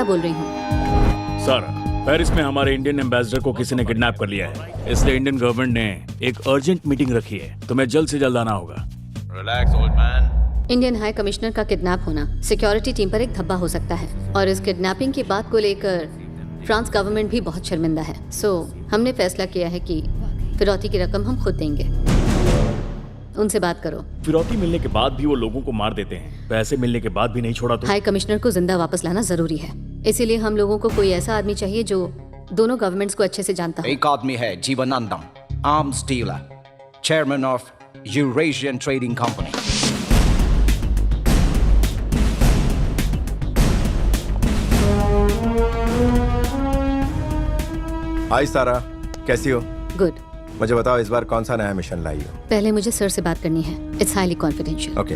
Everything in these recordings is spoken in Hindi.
बोल रही हूँ। सर, पेरिस में हमारे इंडियन एम्बेसडर को किसी ने किडनैप कर लिया है, इसलिए इंडियन गवर्नमेंट ने एक अर्जेंट मीटिंग रखी है। तुम्हें जल्द से जल्द आना होगा। Relax old man. Indian high commissioner का किडनैप होना सिक्योरिटी टीम पर एक धब्बा हो सकता है और इस किडनैपिंग की बात को लेकर फ्रांस गवर्नमेंट भी बहुत शर्मिंदा है। सो हमने फैसला किया है कि फिरौती की रकम हम खुद देंगे। उनसे बात करो। फिरौती मिलने के बाद भी वो लोगों को मार देते हैं, पैसे मिलने के बाद भी नहीं छोड़ा तो? हाई कमिश्नर को जिंदा वापस लाना जरूरी है, इसीलिए हम लोगों को कोई ऐसा आदमी चाहिए जो दोनों गवर्नमेंट्स को अच्छे से जानता हो। एक आदमी है, Jeevanandam, arms dealer, chairman of Eurasian trading company. Hi Sara, कैसी हो? गुड। मुझे बताओ इस बार कौन सा नया मिशन लाई हो? पहले मुझे सर से बात करनी है। It's highly confidential. ओके।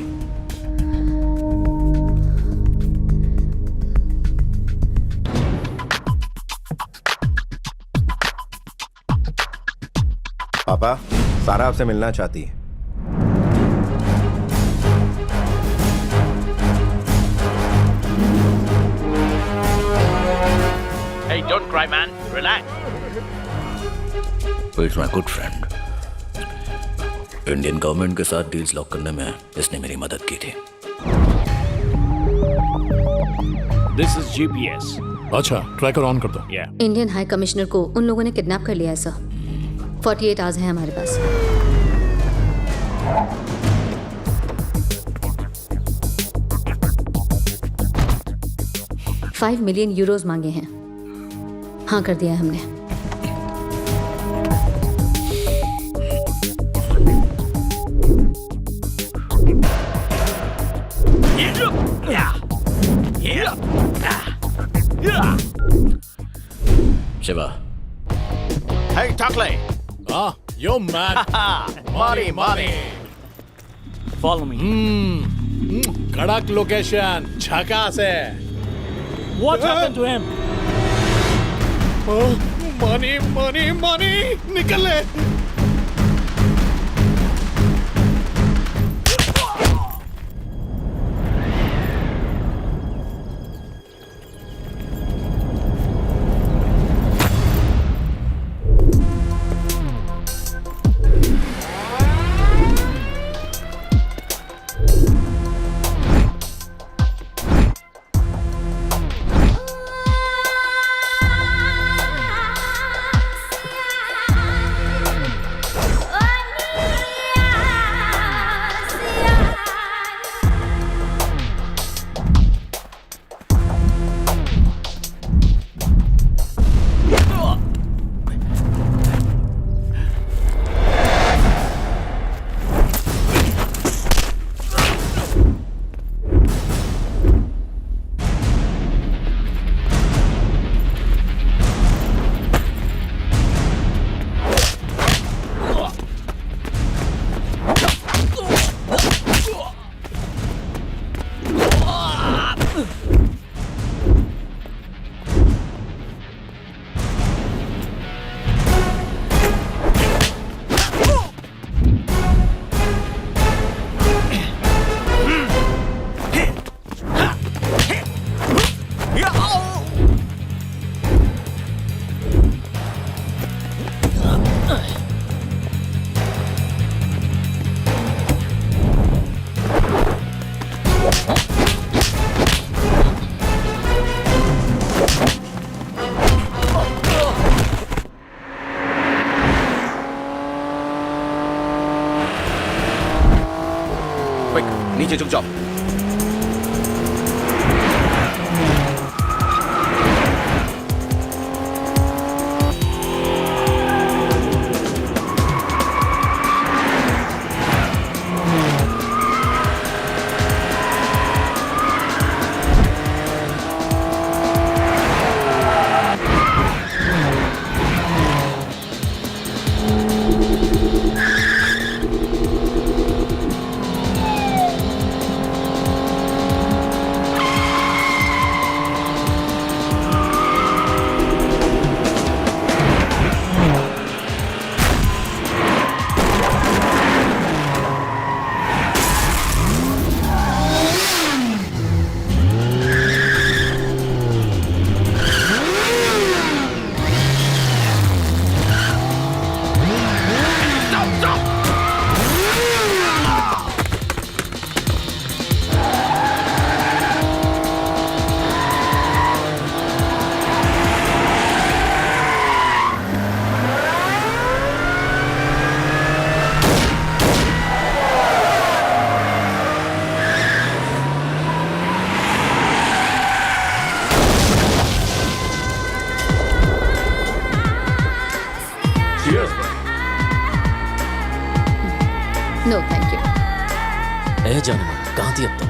पापा, सारा आपसे मिलना चाहती है। Hey, don't cry, man. Relax. He's my good friend. Indian government के साथ डील्स लॉक करने में इसने मेरी मदद की थी। This is GPS. अच्छा, ट्रैकर ऑन कर दो। इंडियन हाई कमिश्नर को उन लोगों ने किडनैप कर लिया है सर। 48 आवर्स हैं हमारे पास। $5 मिलियन मांगे हैं। हाँ कर दिया है हमने। Shiva. Hey, Takle. Yo man. Money. Follow me. कड़क लोकेशन, झकास है। What happened to him? Money निकल ले। नीचे झुक जाओ। No thank you. ए जाने मन कहाँ थी अब तक?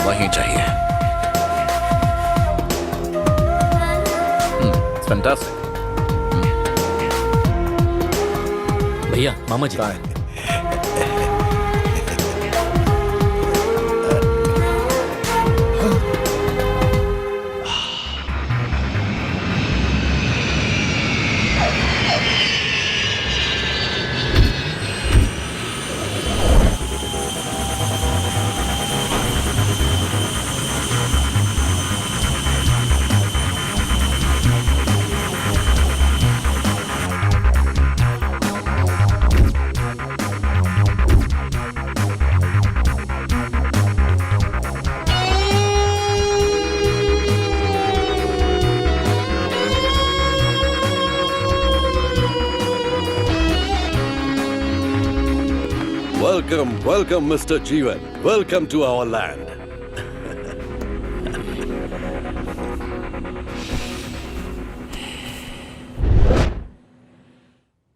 वहीं चाहिए। Fantastic. भैया मामा जी। Welcome, Mr. Jeevan. Welcome to our land.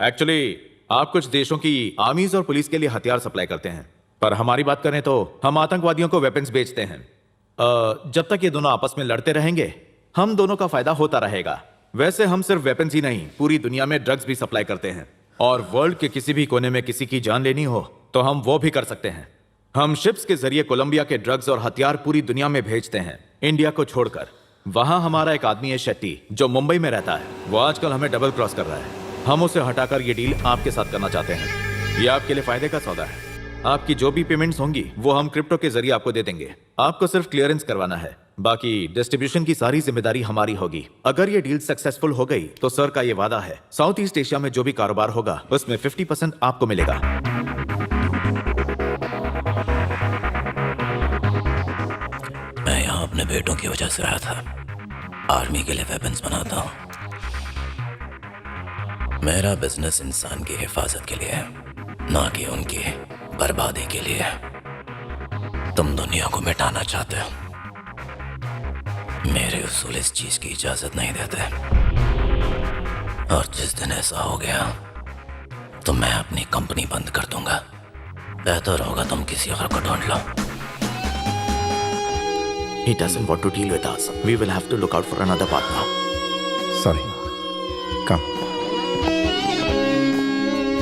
Actually आप कुछ देशों की आर्मीज और पुलिस के लिए हथियार सप्लाई करते हैं, पर हमारी बात करें तो हम आतंकवादियों को वेपन्स बेचते हैं। जब तक ये दोनों आपस में लड़ते रहेंगे हम दोनों का फायदा होता रहेगा। वैसे हम सिर्फ वेपन्स ही नहीं पूरी दुनिया में ड्रग्स भी सप्लाई करते हैं, और वर्ल्ड के किसी भी कोने में किसी की जान लेनी हो तो हम वो भी कर सकते हैं। हम शिप्स के जरिए कोलंबिया के ड्रग्स और हथियार पूरी दुनिया में भेजते हैं, इंडिया को छोड़कर। वहां हमारा एक आदमी है शेट्टी, जो मुंबई में रहता है। वो आजकल हमें डबल क्रॉस कर रहा है। हम उसे हटाकर ये डील आपके साथ करना चाहते हैं। ये आपके लिए फायदे का सौदा है। आपकी जो भी पेमेंट्स होंगी वो हम क्रिप्टो के जरिए आपको दे देंगे। आपको सिर्फ क्लियरेंस करवाना है, बाकी डिस्ट्रीब्यूशन की सारी जिम्मेदारी हमारी होगी। अगर ये डील सक्सेसफुल हो गई तो सर का ये वादा है, साउथ ईस्ट एशिया में जो भी कारोबार होगा उसमें 50% आपको मिलेगा। मैं यहाँ अपने बेटों की वजह से आया था। आर्मी के लिए वेपन्स बनाता हूँ। मेरा बिजनेस इंसान की हिफाजत के लिए है, ना कि उनकी बर्बादी के लिए। तुम दुनिया को मिटाना चाहते हो, मेरे उसूल इस चीज की इजाजत नहीं देते। और जिस दिन ऐसा हो गया तो मैं अपनी कंपनी बंद कर दूंगा। बेहतर होगा तुम किसी और को ढूंढ लो। He doesn't want to deal with us. We will have to look out for another partner. Sorry. Come.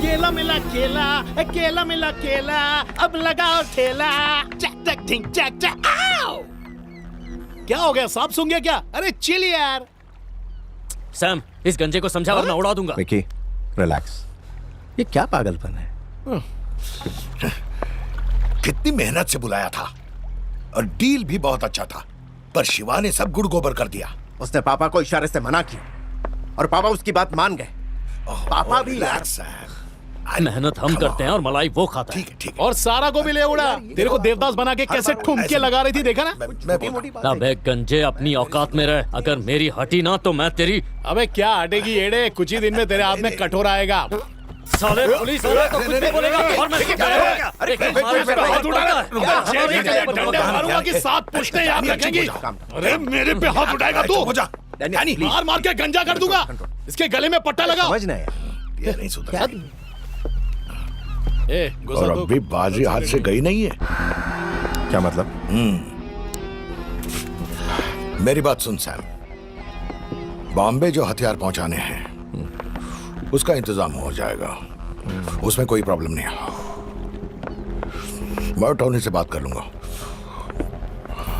केला मिला केला, केला मिला केला, अब लगाओ ठेला। चक चक ढिंग चक चक। आओ! क्या हो गया, सांप सूंघ गया क्या? अरे चिल यार। सैम, इस गंजे को समझा वरना उड़ा दूंगा। विकी, रिलैक्स। ये क्या पागलपन है? कितनी मेहनत से बुलाया था और डील भी बहुत अच्छा था, पर शिवा ने सब गुड़ गोबर कर दिया। उसने पापा को इशारे से मना किया और पापा उसकी बात मान गए। पापा भी मेहनत हम करते हैं और मलाई वो खाता है। ठीक है। और सारा को भी ले उड़ा। तेरे को देवदास बना के कैसे ठुमके लगा रही थी, देखा ना? अबे गंजे, अपनी औकात में रह। अगर मेरी हटी ना तो मैं तेरी। अबे क्या हटेगी एड़े, कुछ ही दिन में तेरे हाथ में कठोर आएगा। साले पुलिस वाला तो कुछ भी बोलेगा और मैं हाथ उठाएगा, डंडे मारूंगा कि 7 पुश्तें याद रखेंगी। अरे मेरे पे हाथ उठाएगा तू, मार मार के गंजा कर दूंगा। इसके गले में पट्टा लगा। समझना है। ये नहीं सुधरा। और अभी बाजी हाथ से गई नहीं है। क्या मतलब? मेरी बात सुन सैम, बॉम्बे जो हथियार पहुंचाने हैं उसका इंतजाम हो जाएगा, उसमें कोई प्रॉब्लम नहीं है। मैं टोनी से बात कर लूंगा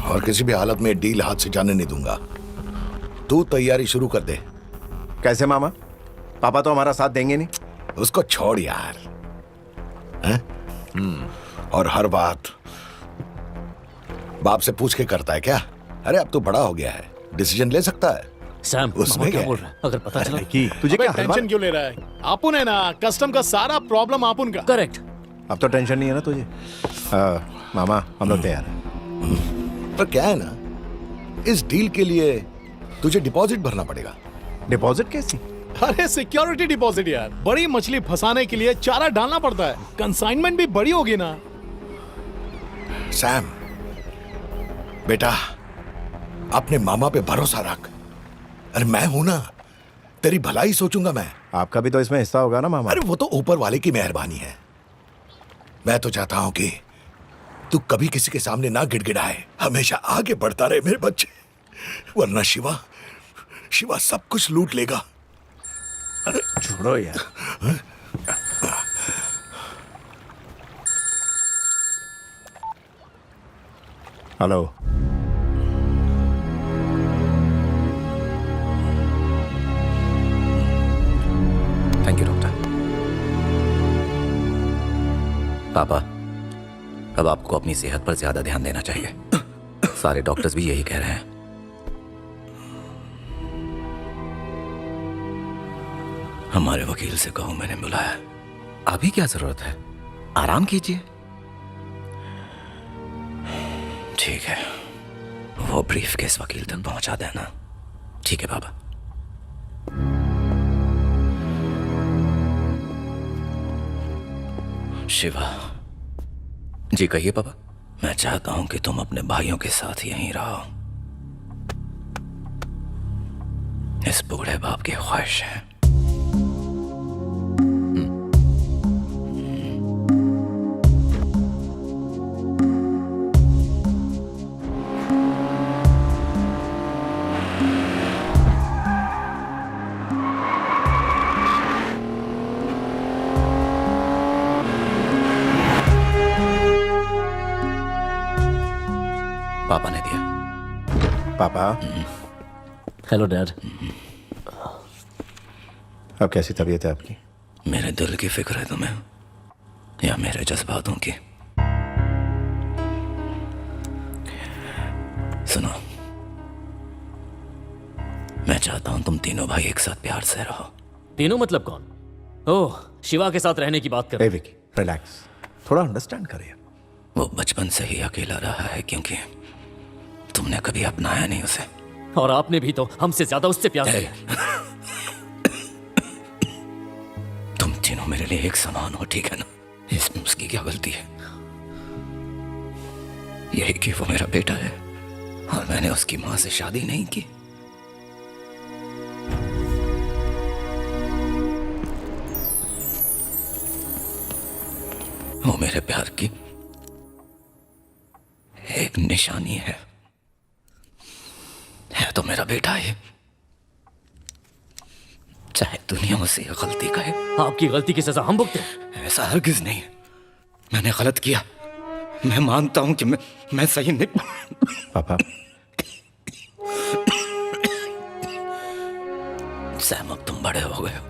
और किसी भी हालत में डील हाथ से जाने नहीं दूंगा। तू तैयारी शुरू कर दे। कैसे मामा? पापा तो हमारा साथ देंगे नहीं। उसको छोड़ यार। और हर बात बाप से पूछ के करता है क्या? अरे अब तो बड़ा हो गया है, डिसीजन ले सकता है। सैम उसमें मामा क्या क्या बोल रहा है? अगर पता चला की तुझे क्या टेंशन क्यों ले रहा है? आपुन है ना, कस्टम का सारा प्रॉब्लम आपुन का। करेक्ट। अब तो टेंशन नहीं है ना तुझे? मामा हम लोग तैयार हैं। पर क्या है ना, इस डील के लिए तुझे डिपॉजिट भरना पड़ेगा। डिपॉजिट कैसी? अरे सिक्योरिटी डिपॉजिट यार, बड़ी मछली फंसाने के लिए चारा डालना पड़ता है। कंसाइनमेंट भी बड़ी होगी ना। सैम बेटा, अपने मामा पे भरोसा रख। अरे मैं हूं ना, तेरी भलाई सोचूंगा मैं। आपका भी तो इसमें हिस्सा होगा ना मामा? अरे वो तो ऊपर वाले की मेहरबानी है। मैं तो चाहता हूं कि तू कभी किसी के सामने ना गिड़गिड़ाए, हमेशा आगे बढ़ता रहे मेरे बच्चे, वरना शिवा सब कुछ लूट लेगा। अरे छोड़ो यार। हेलो। Thank you doctor. पापा, अब आपको अपनी सेहत पर ज्यादा ध्यान देना चाहिए। सारे डॉक्टर्स भी यही कह रहे हैं। हमारे वकील से कहो मैंने बुलाया। अभी क्या जरूरत है, आराम कीजिए। ठीक है, वो ब्रीफ केस वकील तक पहुंचा देना। ठीक है बाबा। शिवा जी, कहिए पापा। मैं चाहता हूं कि तुम अपने भाइयों के साथ यहीं रहो। इस बूढ़े बाप की ख्वाहिश है। पापा ने दिया। पापा। Hello dad. अब कैसी तबीयत है आपकी? मेरे दिल की फिक्र है तुम्हें या मेरे जज्बातों की? सुनो, मैं चाहता हूं तुम तीनों भाई एक साथ प्यार से रहो। तीनों मतलब कौन? ओह, शिवा के साथ रहने की बात कर। विकी रिलैक्स, थोड़ा अंडरस्टैंड करिए। वो बचपन से ही अकेला रहा है क्योंकि तुमने कभी अपनाया नहीं उसे। और आपने भी तो हमसे ज्यादा उससे प्यार किया। तुम तीनों मेरे लिए एक समान हो, ठीक है ना? इसमें उसकी क्या गलती है? यही कि वो मेरा बेटा है और मैंने उसकी मां से शादी नहीं की। वो मेरे प्यार की एक निशानी है तो मेरा बेटा है। चाहे दुनिया उसे गलती कहे। आपकी गलती की सजा हम भुगते। ऐसा हरगिज नहीं। मैंने गलत किया, मैं मानता हूं कि मैं सही नहीं। पापा। सैम, अब तुम बड़े हो गए हो,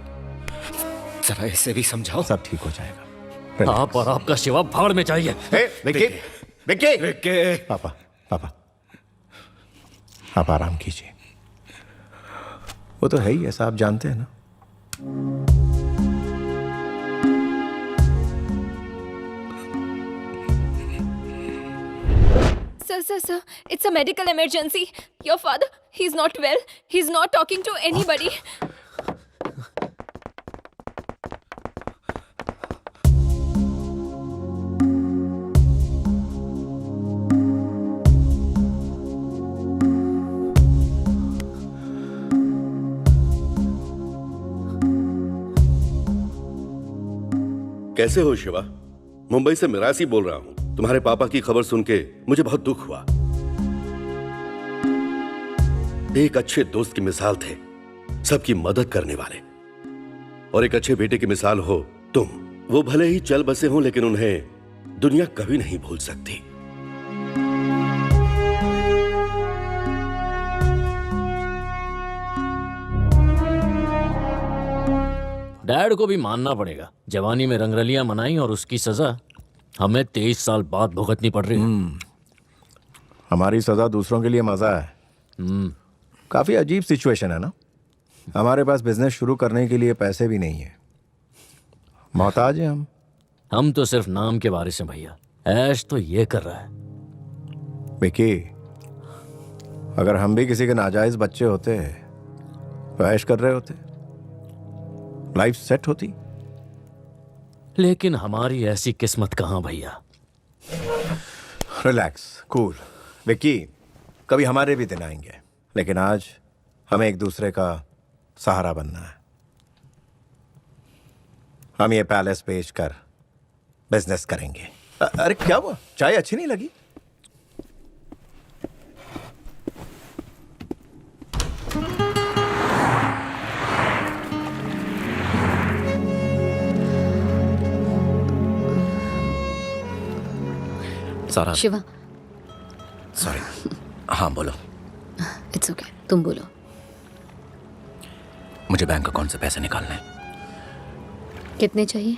जरा इसे भी समझाओ। सब ठीक हो जाएगा। आप और आपका शिवा भाड़ में चाहिए। विकी, विकी, विकी। पापा, पापा, आप आराम कीजिए। वो तो है ही ऐसा, आप जानते हैं ना। Sir, it's a medical emergency. Your father, he's not well. He's not talking to anybody. कैसे हो शिवा? मुंबई से मिरासी बोल रहा हूं। तुम्हारे पापा की खबर सुन के मुझे बहुत दुख हुआ। एक अच्छे दोस्त की मिसाल थे, सबकी मदद करने वाले, और एक अच्छे बेटे की मिसाल हो तुम। वो भले ही चल बसे हों, लेकिन उन्हें दुनिया कभी नहीं भूल सकती। डैड को भी मानना पड़ेगा। जवानी में रंगरलियां मनाई और उसकी सजा हमें 23 साल बाद भुगतनी पड़ रही है। हमारी सजा दूसरों के लिए मजा है। काफी अजीब सिचुएशन है ना। हमारे पास बिजनेस शुरू करने के लिए पैसे भी नहीं है, मोहताज हैं हम तो सिर्फ नाम के वारिस हैं भैया। ऐश तो ये कर रहा है। विकी, अगर हम भी किसी के नाजायज बच्चे होते तो ऐश कर रहे होते, लाइफ सेट होती। लेकिन हमारी ऐसी किस्मत कहां भैया। Relax, cool. विकी, कभी हमारे भी दिन आएंगे, लेकिन आज हमें एक दूसरे का सहारा बनना है। हम ये पैलेस बेचकर बिजनेस करेंगे। अरे क्या हुआ, चाय अच्छी नहीं लगी? सारा शिवा, सॉरी। हाँ बोलो। इट्स ओके, तुम बोलो। मुझे बैंक अकाउंट से पैसे निकालने हैं। कितने चाहिए?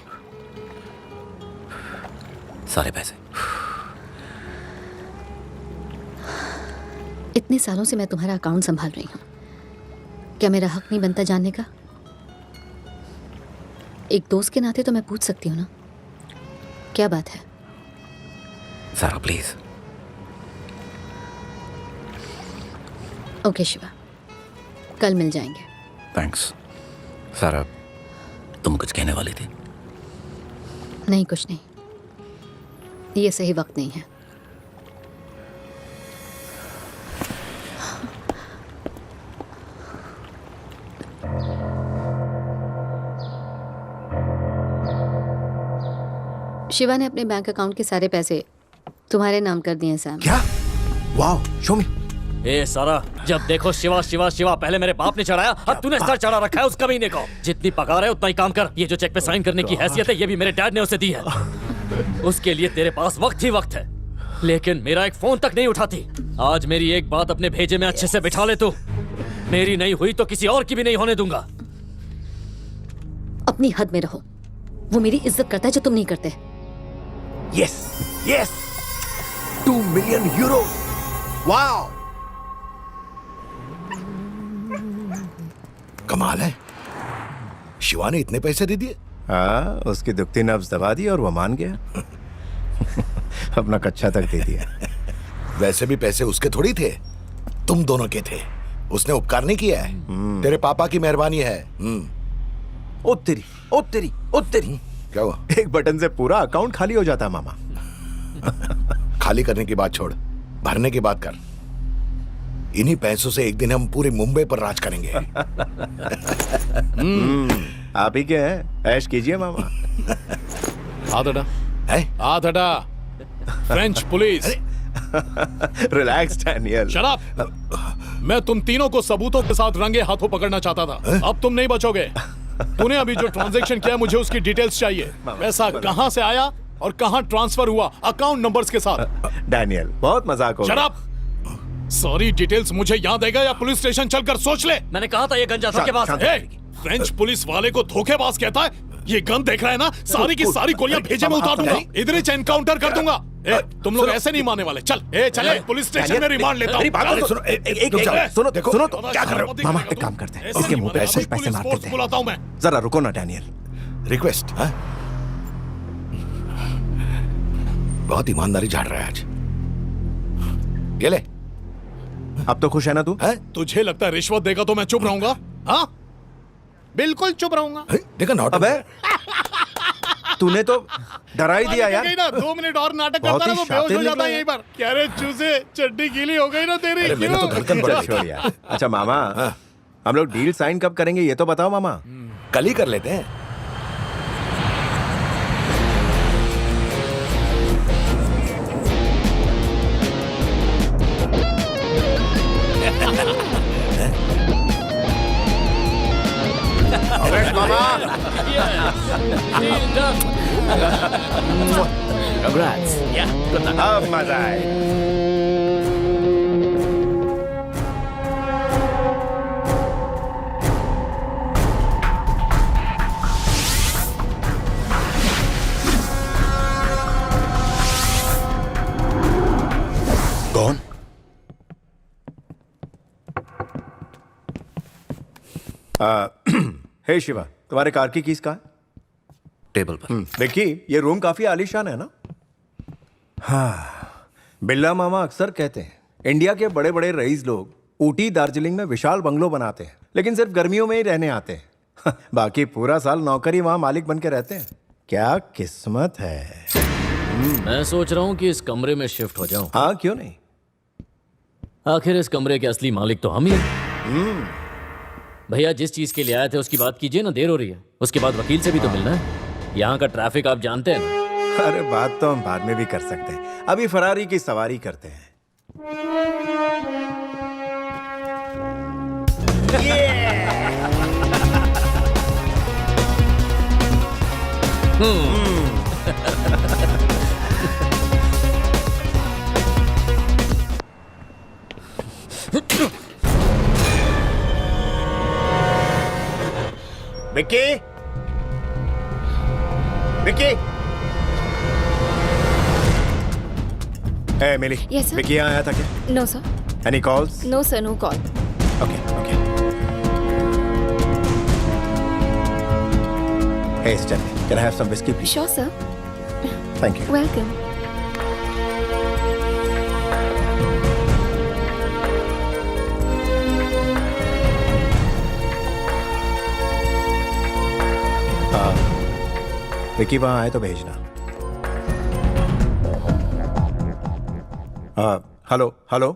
सारे पैसे। इतने सालों से मैं तुम्हारा अकाउंट संभाल रही हूँ, क्या मेरा हक नहीं बनता जानने का? एक दोस्त के नाते तो मैं पूछ सकती हूँ ना, क्या बात है? सारा प्लीज। ओके शिवा, कल मिल जाएंगे। थैंक्स। सारा, तुम कुछ कहने वाली थी? नहीं, कुछ नहीं, ये सही वक्त नहीं है। शिवा ने अपने बैंक अकाउंट के सारे पैसे तुम्हारे नाम कर दिए सैम। क्या? वाओ, शो मी। ए सारा, जब देखो शिवा शिवा शिवा। पहले मेरे बाप ने चढ़ाया, अब तूने सर चढ़ा रखा है उस कमीने को। जितनी पगार है उतना ही काम कर। ये जो चेक पे साइन करने की हैसियत है, ये भी मेरे डैड ने उसे दी है। उसके लिए तेरे पास वक्त ही वक्त है, लेकिन मेरा एक फोन तक नहीं उठाती। आज मेरी एक बात अपने भेजे में अच्छे से बिठा ले तू। मेरी नहीं हुई तो किसी और की भी नहीं होने दूंगा। अपनी हद में रहो। वो मेरी इज्जत करता है जो तुम नहीं करते। Yes yes, 2 million euro. Wow, कमाल है। शिवा ने इतने पैसे दे दिए। हाँ, उसकी दुखती नब्ज दबा दी और वो मान गया। अपना कच्चा तक दे दिया। वैसे भी पैसे उसके थोड़ी थे, तुम दोनों के थे। उसने उपकार नहीं किया है, तेरे पापा की मेहरबानी है। ओ तेरी, ओ तेरी, ओ तेरी। क्या हुआ? एक बटन से पूरा अकाउंट खाली हो जाता मामा। खाली करने की बात छोड़, भरने की बात कर। इन्हीं पैसों से एक दिन हम पूरे मुंबई पर राज करेंगे। आप ही के हैं, ऐश कीजिए मामा। हाथ हटा, हाथ हटा। French police. Relax Daniel. Shut up. मैं तुम तीनों को सबूतों के साथ रंगे हाथों पकड़ना चाहता था। अब तुम नहीं बचोगे। तूने अभी जो ट्रांजैक्शन किया, मुझे उसकी डिटेल्स चाहिए। पैसा कहां से आया और कहां ट्रांसफर हुआ, अकाउंट नंबर्स के साथ। डैनियल, बहुत मजाक हो शट गया। अप। सारी डिटेल्स मुझे याद देगा या पुलिस स्टेशन चलकर सोच ले। मैंने कहा था ये गंजा सबके पास है। फ्रेंच पुलिस वाले को धोखेबाज कहता है। ये गन देख रहा है ना, सारी की सारी गोलियां भेजे में उतार दूंगा। इधर ही एनकाउंटर कर दूंगा। तुम लोग ऐसे नहीं मानने वाले। चल चले पुलिस स्टेशन में रिमांड लेता हूं। सुनो तो क्या कर रहे हो मामा? एक काम करते हैं, इसके मुंह पे कुछ पैसे मार देते बुलाता हूं मैं। जरा रुको ना डैनियल। रिक्वेस्ट। बहुत ईमानदारी झाड़ रहा है आज। ये ले। अब तो खुश है ना तू? तुझे लगता है रिश्वत देगा तो मैं चुप रहूंगा? हाँ, बिल्कुल चुप रहूंगा। देखा नॉट। अबे तूने तो डरा ही दिया यार। 2 मिनट और नाटक करता रहा, वो बेहोश हो जाता है यहीं पर। क्या रे चूजे, चड्डी गीली हो गई ना तेरी। अरे मैंने तो धड़कन बढ़ा छोड़ यार। अच्छा मामा, हम लोग डील साइन कब करेंगे ये तो बताओ मामा। कल ही कर लेते हैं। Congrats. Yeah, good luck. अब मजा आए। कौन? हे शिवा, तुम्हारे कार की कीज कहाँ है? टेबल पर। विक्की, ये रूम काफी आलीशान है ना? हाँ, बिल्ला मामा अक्सर कहते हैं इंडिया के बड़े बड़े रईस लोग ऊटी दार्जिलिंग में विशाल बंगलो बनाते हैं, लेकिन सिर्फ गर्मियों में ही रहने आते हैं। बाकी पूरा साल नौकरी वहां मालिक बन के रहते हैं। क्या किस्मत है। मैं सोच रहा हूँ कि इस कमरे में शिफ्ट हो जाऊं। हाँ, क्यों नहीं? आखिर इस कमरे के असली मालिक तो हम ही हैं। भैया, जिस चीज के लिए आए थे उसकी बात कीजिए ना, देर हो रही है। उसके बाद वकील से भी तो मिलना है। यहाँ का ट्रैफिक आप जानते हैं ना। अरे बात तो हम बाद में भी कर सकते हैं, अभी फरारी की सवारी करते हैं। विक्की, विक्की, मिली। Yes, sir. विक्की यहाँ आया था क्या? No, sir. Any calls? No, sir. No call. Okay, okay. Hey, Stanley, can I have some whiskey, please? Sure, sir. Thank you. Welcome. Vicky वहाँ आए तो भेजना। हेलो हेलो,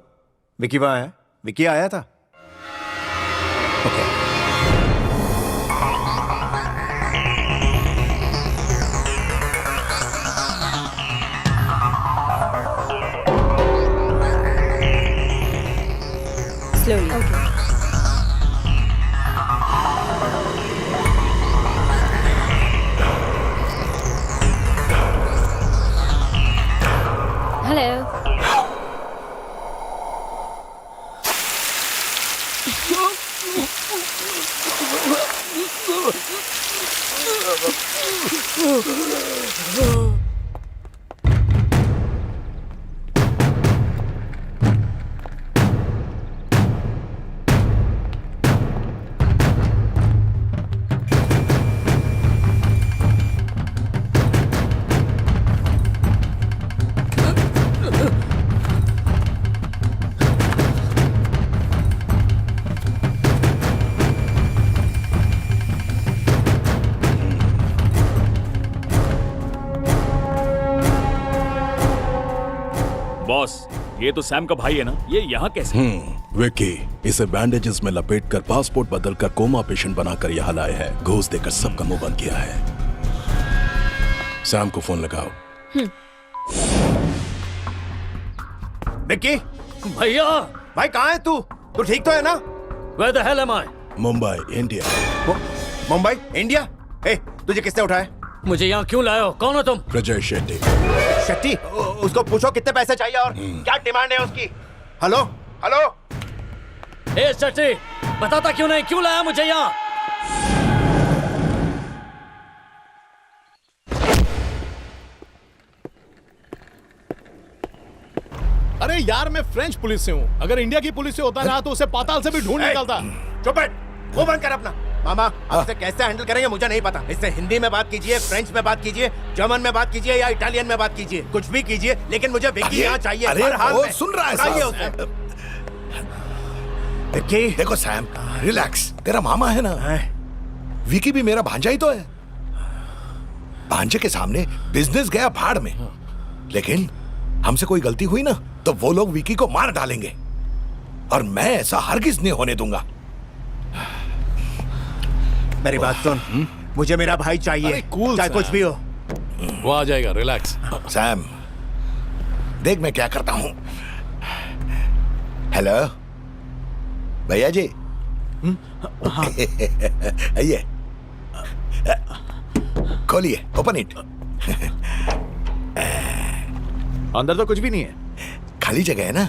विक्की वहाँ है? विक्की आया था? Okay. Slowly. Okay. Hello. Boss, ये तो सैम का भाई है ना? ये यहाँ कैसे? विक्की, इसे बैंडेजेस में लपेटकर पासपोर्ट बदलकर कोमा पेशेंट बनाकर यहाँ लाए हैं। घूस देकर सबका मुंह बंद किया है। सैम को फोन लगाओ। विक्की, भैया, भाई कहाँ है तू? तू ठीक तो है ना? Where the hell am I? Mumbai, India. Mumbai, India? ए, तुझे किसने उठाया? मुझे यहाँ क्यों लाए हो? कौन हो तुम? प्रजय शेट्टी। शेट्टी? उसको पूछो कितने पैसे चाहिए और क्या डिमांड है उसकी। Hello hello. ए शेट्टी, बताता क्यों नहीं? क्यों लाया मुझे यहाँ? अरे यार, मैं फ्रेंच पुलिस से हूँ। अगर इंडिया की पुलिस से होता ना तो उसे पाताल से भी ढूंढ निकालता। चुप बैठ, वो बंद कर अपना। मामा, आपसे कैसे हैंडल करेंगे मुझे नहीं पता। इससे हिंदी में बात कीजिए, फ्रेंच में बात कीजिए, जर्मन में बात कीजिए या इटालियन में बात कीजिए, कुछ भी कीजिए, लेकिन मुझे विक्की यहाँ चाहिए। अरे हर हाल वो में। सुन रहा है बताइए साहब। उसे। विक्की, देखो सैम, रिलैक्स। तेरा मामा है ना, विकी भी मेरा भांजा ही तो है। भांजे के सामने बिजनेस गया भाड़ में, लेकिन हमसे कोई गलती हुई ना तो वो लोग विकी को मार डालेंगे, और मैं ऐसा हरगिज नहीं होने दूंगा। मेरी बात सुन, मुझे मेरा भाई चाहिए, चाहे कुछ भी हो। वो आ जाएगा, रिलैक्स। सैम, देख मैं क्या करता हूं। हेलो भैया जी। आइए, खोलिए, ओपन इट। अंदर तो कुछ भी नहीं है, खाली जगह है ना।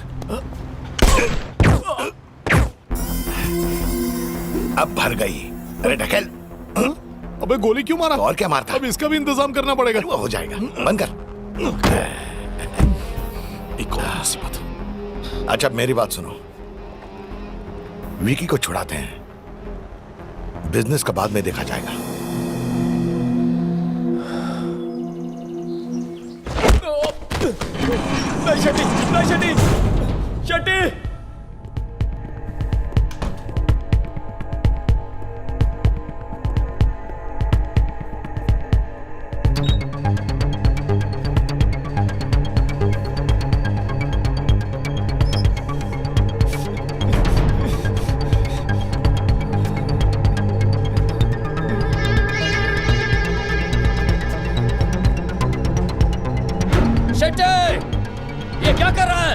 अब भर गई। अरे ढकेल। अबे गोली क्यों मारा? तो और क्या मारता? अब इसका भी इंतजाम करना पड़ेगा। वो हो जाएगा, बंद कर। एक और मुसीबत। अच्छा मेरी बात सुनो, विकी को छुड़ाते हैं, बिजनेस का बाद में देखा जाएगा। शटी ये क्या कर रहा है?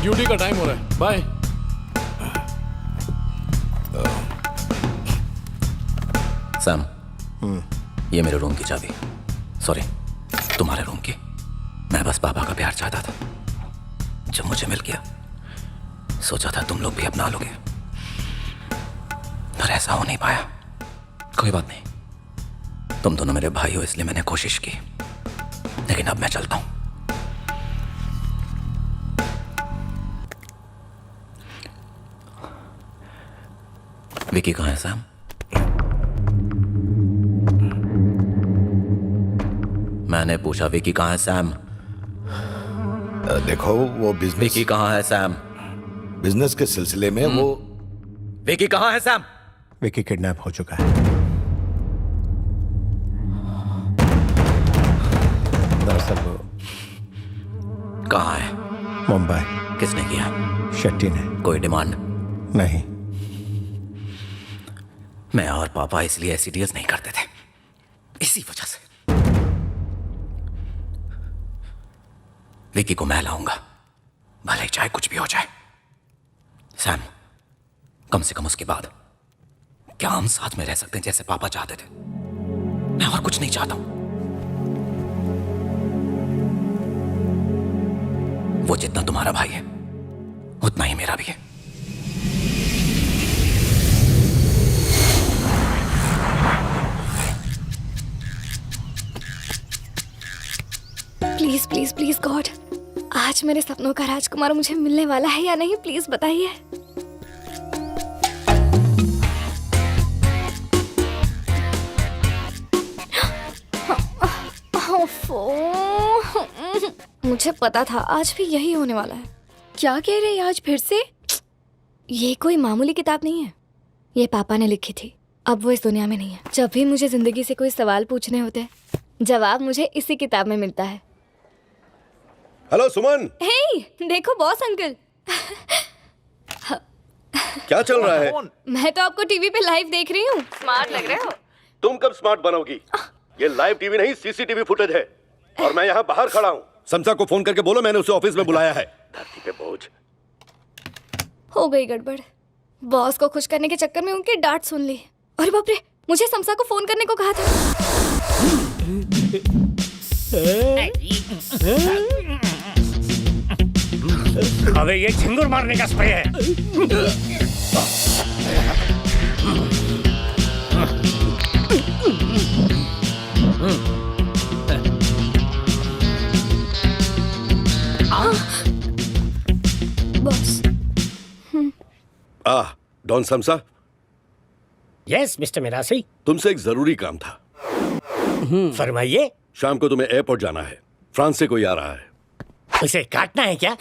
ड्यूटी का टाइम हो रहा है, बाय। सैम, ये मेरे रूम की चाबी। सॉरी, तुम्हारे रूम की। मैं बस पापा का प्यार चाहता था। जब मुझे मिल गया सोचा था तुम लोग भी अपना लोगे, पर ऐसा हो नहीं पाया। कोई बात नहीं, तुम दोनों मेरे भाई हो इसलिए मैंने कोशिश की, लेकिन अब मैं चलता हूं। विकी कहाँ है सैम? मैंने पूछा विकी कहाँ है सैम? देखो वो बिजनेस। विकी कहाँ है सैम? बिजनेस के सिलसिले में वो। विकी कहाँ है सैम? विकी किडनैप हो चुका है। दरअसल वो कहाँ है? मुंबई। किसने किया? शेट्टी ने। कोई डिमांड? नहीं। मैं और पापा इसलिए ऐसी डील्स नहीं करते थे, इसी वजह से। विकी को मैं लाऊंगा, भले चाहे कुछ भी हो जाए। सैम, कम से कम उसके बाद क्या हम साथ में रह सकते हैं जैसे पापा चाहते थे? मैं और कुछ नहीं चाहता हूं। वो जितना तुम्हारा भाई है उतना ही मेरा भी है। प्लीज प्लीज प्लीज गॉड, आज मेरे सपनों का राजकुमार मुझे मिलने वाला है या नहीं, प्लीज बताइए। मुझे पता था आज भी यही होने वाला है। क्या कह रहे हैं आज फिर से? ये कोई मामूली किताब नहीं है, ये पापा ने लिखी थी। अब वो इस दुनिया में नहीं है। जब भी मुझे जिंदगी से कोई सवाल पूछने होते हैं, जवाब मुझे इसी किताब में मिलता है। हेलो सुमन। हे, देखो बॉस अंकल। क्या चल रहा है? मैं तो आपको टीवी पे लाइव देख रही हूँ। स्मार्ट लग रहे हो। तुम कब स्मार्ट बनोगी? ये लाइव टीवी नहीं, सीसीटीवी फुटेज है, और मैं यहाँ बाहर खड़ा हूँ। समसा को फोन करके बोलो मैंने उसे ऑफिस में बुलाया है। धरती पे बोझ हो गई गड़बड़। बॉस को खुश करने के चक्कर में उनकी डांट सुन ली। अरे बाप रे, मुझे समसा को फोन करने को कहा था। अबे ये झिंगुर मारने का स्प्रे है। बॉस। डॉन समसा। यस मिस्टर मिरासी। तुमसे एक जरूरी काम था। फरमाइए। शाम को तुम्हें एयरपोर्ट जाना है, फ्रांस से कोई आ रहा है। उसे काटना है क्या?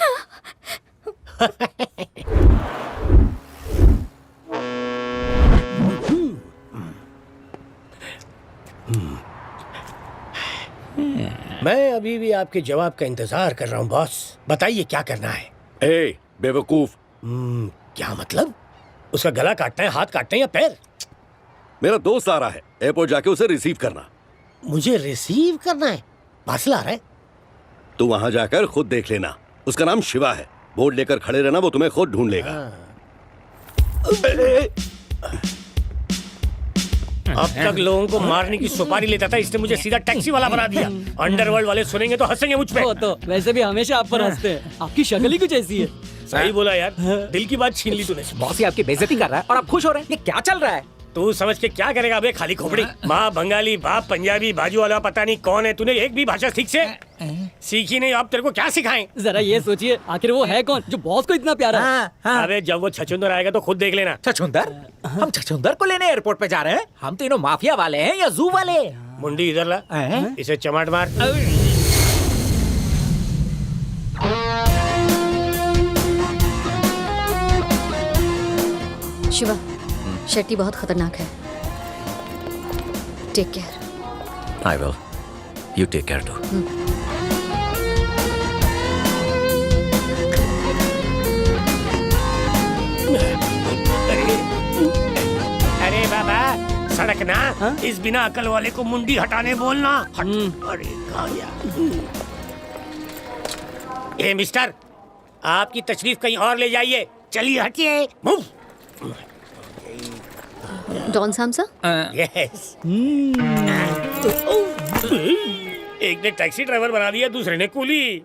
मैं अभी भी आपके जवाब का इंतजार कर रहा हूँ बॉस। बताइए क्या करना है? ए बेवकूफ। क्या मतलब? उसका गला काटना है, हाथ काटना है या पैर? मेरा दोस्त आ रहा है, एयरपोर्ट जाके उसे रिसीव करना। मुझे रिसीव करना है? पार्सल आ रहा है? तू वहां जाकर खुद देख लेना। उसका नाम शिवा है। बोर्ड लेकर खड़े रहना, वो तुम्हें खुद ढूंढ लेगा। अब तक लोगों को मारने की सुपारी लेता था, इसने मुझे सीधा टैक्सी वाला बना दिया। अंडरवर्ल्ड वाले सुनेंगे तो हंसेंगे मुझ पे। तो वैसे भी हमेशा आप पर हंसते हैं, आपकी शक्ल ही कुछ ऐसी है। सही बोला यार, दिल की बात छीन ली तूने। बॉस ही आपकी बेइज्जती कर रहा है और आप खुश हो रहे हैं, ये क्या चल रहा है? तू समझ के क्या करेगा बे खाली खोपड़ी। माँ बंगाली, बाप पंजाबी, बाजू वाला पता नहीं कौन है। तूने एक भी भाषा ठीक से सीखी नहीं, अब तेरे को क्या सिखाएं? जरा ये सोचिए, आखिर वो है कौन जो बॉस को इतना प्यारा है? अबे जब वो छछूंदर आएगा तो खुद देख लेना। छछूंदर? हम छछूंदर को लेने एयरपोर्ट पे जा रहे हैं? हम तीनों माफिया वाले हैं या जू वाले? मुंडी इधर ला, इसे चमाट मार। शिवा, शेट्टी बहुत खतरनाक है। Take care. I will, you take care too. अरे बाबा सड़क ना, इस बिना अकल वाले को मुंडी हटाने बोलना। अरे गाया। ए मिस्टर, आपकी तशरीफ कहीं और ले जाइए। चलिए हटिए। मूव। डॉन सामसा? यस। एक ने टैक्सी ड्राइवर बना दिया, दूसरे ने कूली।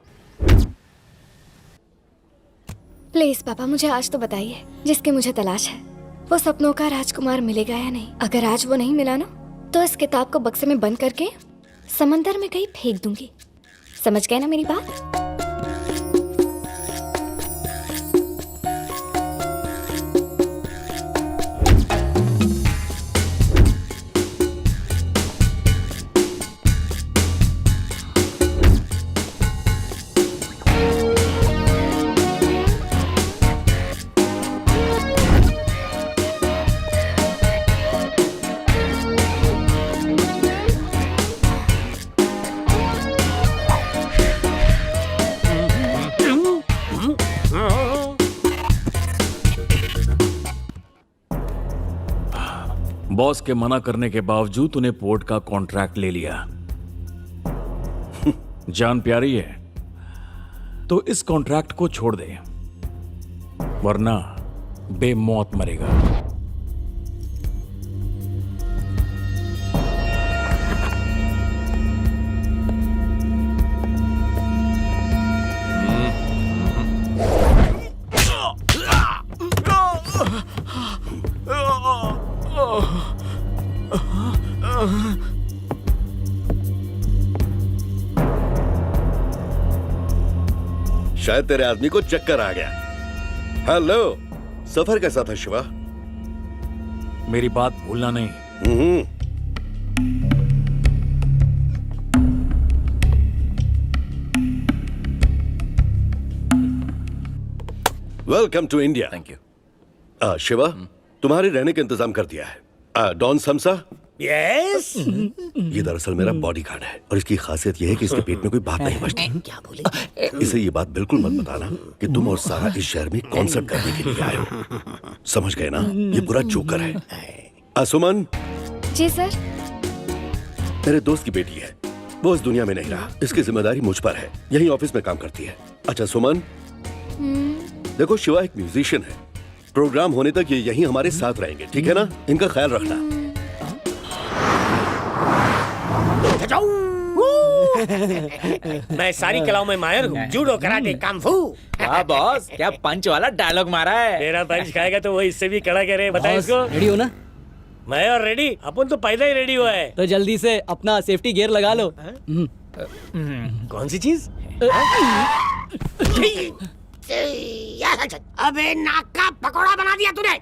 प्लीज पापा, मुझे आज तो बताइए, जिसकी मुझे तलाश है वो सपनों का राजकुमार मिलेगा या नहीं? अगर आज वो नहीं मिला ना, तो इस किताब को बक्से में बंद करके समंदर में कहीं फेंक दूंगी। समझ गए ना मेरी बात? बॉस के मना करने के बावजूद तूने पोर्ट का कॉन्ट्रैक्ट ले लिया। जान प्यारी है तो इस कॉन्ट्रैक्ट को छोड़ दे, वरना बेमौत मरेगा। शायद तेरे आदमी को चक्कर आ गया। हेलो, सफर कैसा था शिवा? मेरी बात भूलना नहीं। Welcome to India. Thank you. Shiva, तुम्हारे रहने का इंतजाम कर दिया है। डॉन समसा? यस। ये दरअसल मेरा बॉडीगार्ड है और इसकी खासियत यह है कि इसके पेट में कोई बात नहीं बचती। क्या बोले? इसे ये बात बिल्कुल मत बताना कि तुम और सारा इस शहर में कॉन्सर्ट करने के लिए आए हो। समझ गए ना? ये पूरा जोकर है। सुमन। जी सर। मेरे दोस्त की बेटी है, वो इस दुनिया में नहीं रहा। इसकी जिम्मेदारी मुझ पर है। यही ऑफिस में काम करती है। अच्छा सुमन, देखो शिवा एक म्यूजिशियन है। प्रोग्राम होने तक ये यहीं हमारे साथ रहेंगे, ठीक है ना? इनका ख्याल रखना। मैं सारी कलाओं में माहिर हूँ, जूडो, कराटे, कांफू। वाह बॉस, क्या पंच वाला डायलॉग मारा है। मेरा पंच खाएगा तो वो इससे भी कड़ा करे। बताए इसको। रेडी हो ना? मैं और रेडी, अपन तो पहले ही रेडी हुआ है। तो जल्दी से अपना सेफ्टी गियर लगा लो। कौन सी चीज? अबे नाक का पकौड़ा बना दिया तूने।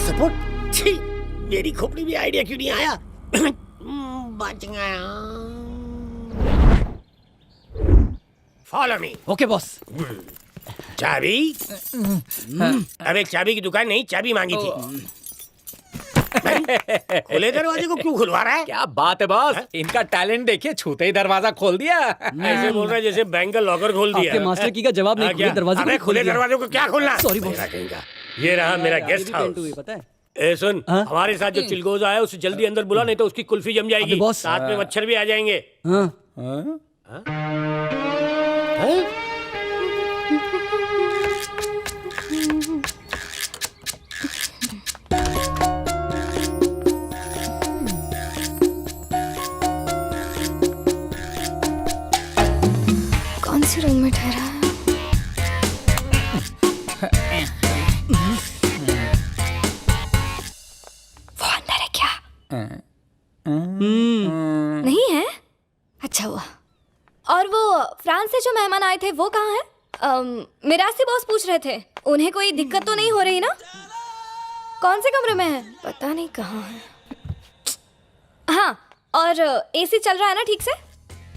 सपोर्ट। मेरी खोपड़ी में आइडिया क्यों नहीं आया? बच गया। Follow me. Okay boss. चाबी? अबे चाबी की दुकान नहीं, चाबी मांगी थी। खुले दरवाजे को क्यों खुलवा रहा है? क्या बात है बॉस, इनका टैलेंट देखिए, छूते ही दरवाजा खोल दिया। ऐसे बोल रहा है जैसे बैंक का लॉकर खोल दिया। आपके मास्टर की का जवाब नहीं, खुले दरवाजे को खुले दरवाजे को क्या खोलना? Sorry boss. ये रहा मेरा गेस्ट हाउस। पता है? ए सुन, हमारे साथ जो चिलगोजा है उसे जल्दी अंदर बुला, नहीं तो उसकी कुल्फी जम जाएगी। साथ में मच्छर भी आ जाएंगे। नहीं है? अच्छा हुआ। और वो फ्रांस से जो मेहमान आए थे वो कहाँ हैं? मिरासी बॉस पूछ रहे थे, उन्हें कोई दिक्कत तो नहीं हो रही ना? कौन से कमरे में है? पता नहीं कहाँ है। हाँ, और एसी चल रहा है ना ठीक से?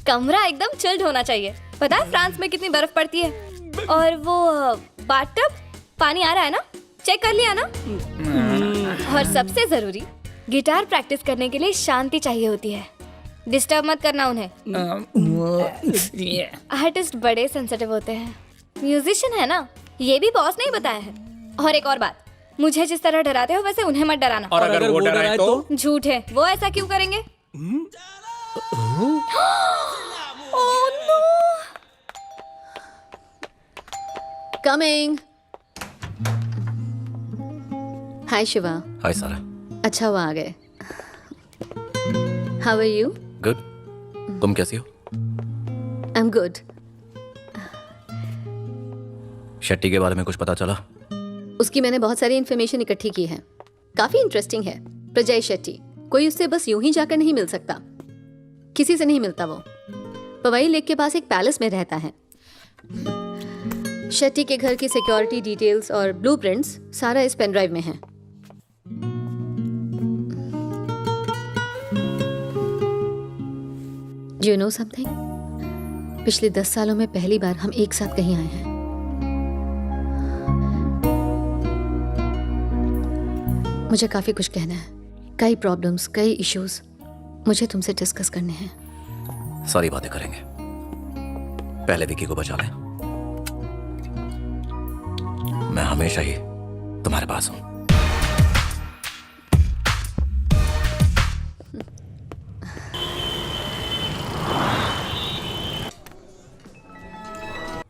कमरा एकदम चिल्ड होना चाहिए। पता है फ्रांस में कितनी बर्फ पड़ती है? और वो बाथटब, पानी आ रहा है ना? चेक कर लिया ना? और सबसे जरूरी, गिटार प्रैक्टिस करने के लिए शांति चाहिए होती है। डिस्टर्ब मत करना उन्हें। आर्टिस्ट बड़े सेंसिटिव होते हैं। म्यूजिशियन है ना, ये भी बॉस ने ही बताया है। और एक और बात, मुझे जिस तरह डराते हो वैसे उन्हें मत डराना। और अगर वो डराए तो? झूठ है, वो ऐसा क्यों करेंगे? Oh no! Coming. Hi Shiva. Hi Sara. अच्छा हुआ आ गए। How are you? गुड। तुम कैसी हो? I am good. शेट्टी के बारे में कुछ पता चला? उसकी मैंने बहुत सारी इन्फॉर्मेशन इकट्ठी की है, काफी इंटरेस्टिंग है। प्रजय शेट्टी, कोई उससे बस यूं ही जाकर नहीं मिल सकता, किसी से नहीं मिलता। वो पवई लेक के पास एक पैलेस में रहता है। शेट्टी के घर की सिक्योरिटी डिटेल्स और ब्लूप्रिंट्स सारा इस पेन ड्राइव में है। Do you know something? पिछले 10 सालों में पहली बार हम एक साथ कहीं आए हैं। मुझे काफी कुछ कहना है, कई प्रॉब्लम्स, कई इश्यूज मुझे तुमसे डिस्कस करने हैं। सारी बातें करेंगे, पहले विकी को बचा लें। मैं हमेशा ही तुम्हारे पास हूं।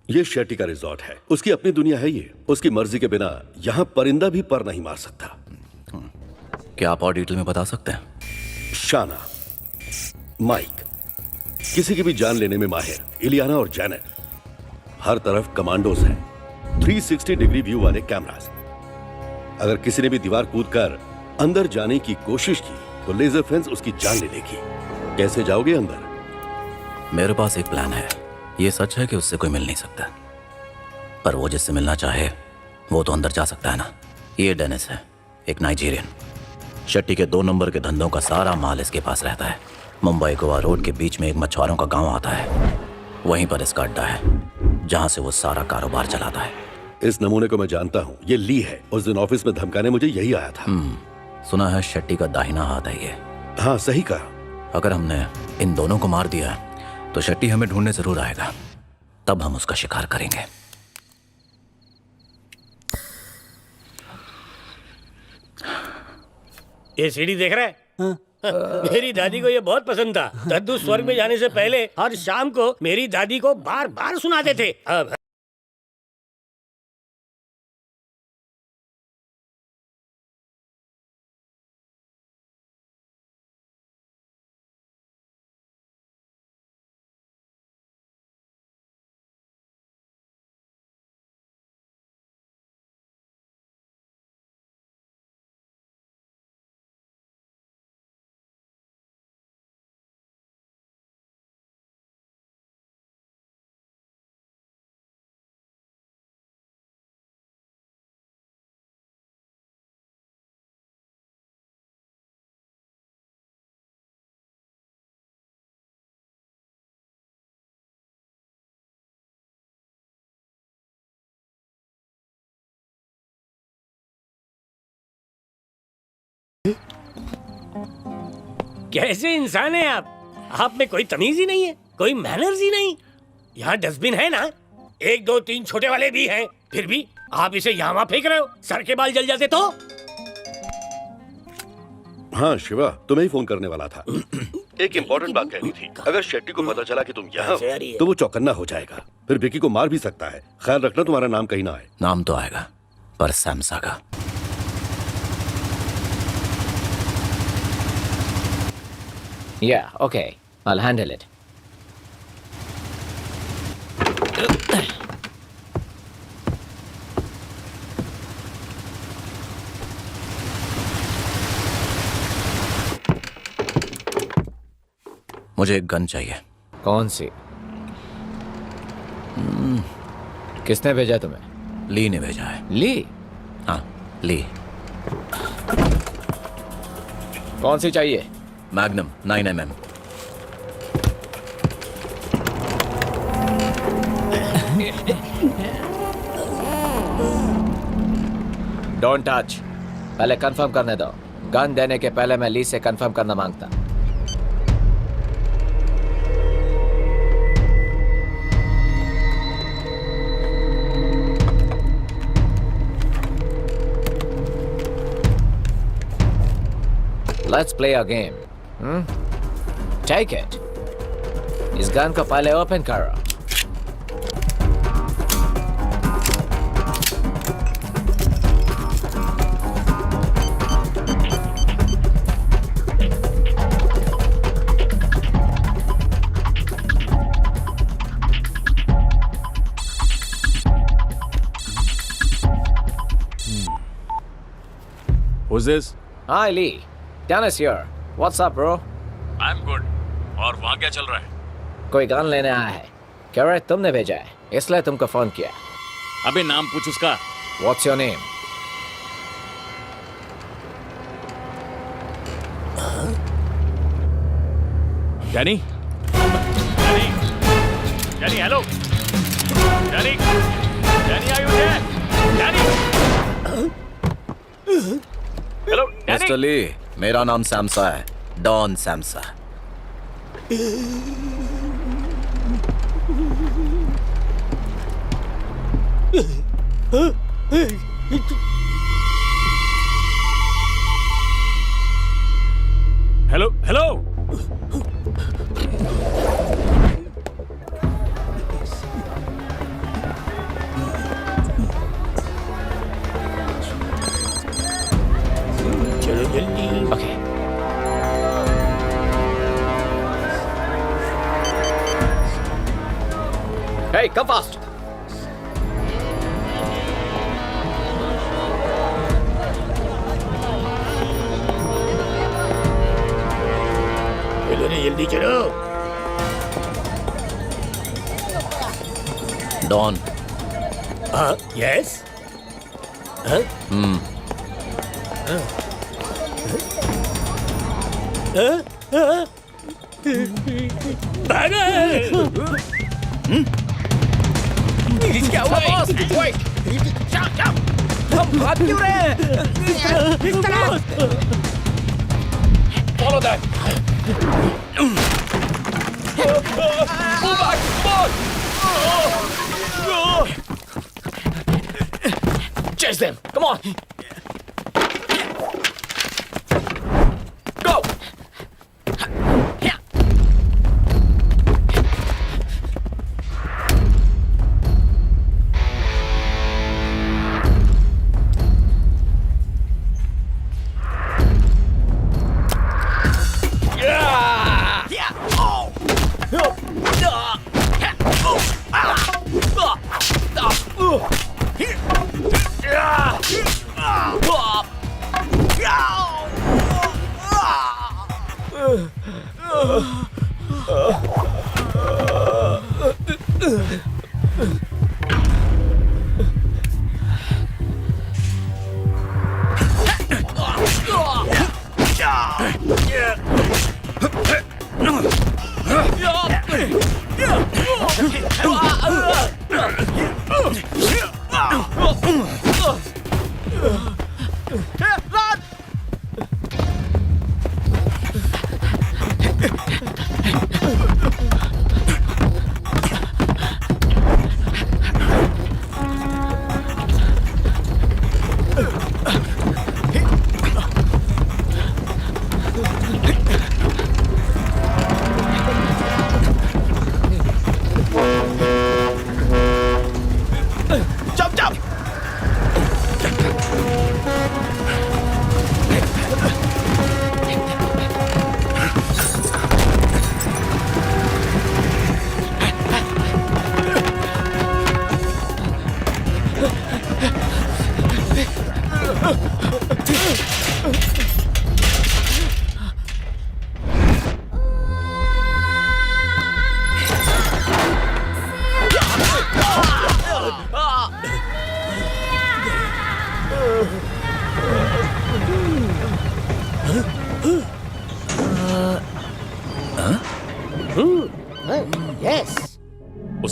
ये शेट्टी का रिजॉर्ट है, उसकी अपनी दुनिया है ये। उसकी मर्जी के बिना यहाँ परिंदा भी पर नहीं मार सकता। क्या आप और डिटेल में बता सकते हैं? शाना, माइक, किसी की भी जान लेने में माहिर, इलियाना और जैनेट। हर तरफ कमांडोज हैं, 360 डिग्री व्यू वाले कैमरास। अगर किसी ने भी दीवार कूदकर अंदर जाने की कोशिश की तो लेजर फेंस उसकी जान ले लेगी। कैसे जाओगे अंदर? मेरे पास एक प्लान है। ये सच है कि उससे कोई मिल नहीं सकता, पर वो जिससे मिलना चाहे वो तो अंदर जा सकता है ना। ये डेनिस है, एक नाइजीरियन। शेट्टी के 2 नंबर के धंधों का सारा माल इसके पास रहता है। मुंबई गोवा रोड के बीच में एक मछुआरों का गांव आता है, वहीं पर इसका अड्डा है जहां से वो सारा कारोबार चलाता है। इस नमूने को मैं जानता हूँ, ये ली है। उस दिन ऑफिस में धमकाने मुझे यही आया था। सुना है शेट्टी का दाहिना हाथ है ये। हाँ सही कहा। अगर हमने इन दोनों को मार दिया तो शेट्टी हमें ढूंढने जरूर आएगा, तब हम उसका शिकार करेंगे। ये सीढ़ी देख रहा है? मेरी दादी को ये बहुत पसंद था। दद्दू स्वर्ग में जाने से पहले हर शाम को मेरी दादी को बार बार सुनाते थे। अब कैसे इंसान है आप में कोई तमीज ही नहीं है, कोई मैनर्स ही नहीं। यहाँ डस्टबिन है ना, 1 2 3 छोटे वाले भी हैं, फिर भी आप इसे यहाँ वहाँ फेंक रहे हो। सर के बाल जल जाते तो? हाँ शिवा, तुम्हें ही फोन करने वाला था। एक इम्पोर्टेंट बात कहनी थी। अगर शेट्टी को पता चला कि तुम यहाँ हो तो वो चौकन्ना हो जाएगा, फिर विकी को मार भी सकता है। ख्याल रखना तुम्हारा नाम कहीं ना आए। नाम तो आएगा, पर सैमसा का। Yeah, okay. I'll handle it. मुझे एक गन चाहिए। कौन सी? किसने भेजा तुम्हें? ली ने भेजा है। ली? हाँ, ली। कौन सी चाहिए? Magnum 9mm। Don't touch. पहले कंफर्म करने दो। गन देने के पहले मैं ली से कंफर्म करना मांगता। Let's play a game. Take it. इस गन को पहले ओपन करो। Who's this? Hi Lee. Dennis here. What's up, bro? I'm good. और वहाँ क्या चल रहा है? कोई गन लेने आया है। कह रहे तुमने भेजा है, इसलिए तुमको फोन किया। अबे नाम पूछ उसका। What's your name? Danny? Danny? Danny, hello? Danny? Danny, are you there? Danny? Hello, Danny? Mister Lee, मेरा नाम सैमसा है, डॉन सैमसा। Hello hello. चलो जल्दी। Okay. Hey, come fast. चलो रे जल्दी चलो। डॉन। हाँ, यस। हाँ? क्या हुआ बॉस? Wait! हम भाग क्यों रहे हैं? इस तरफ! Follow that. Move back! Boss! Chase them. Come on! Go!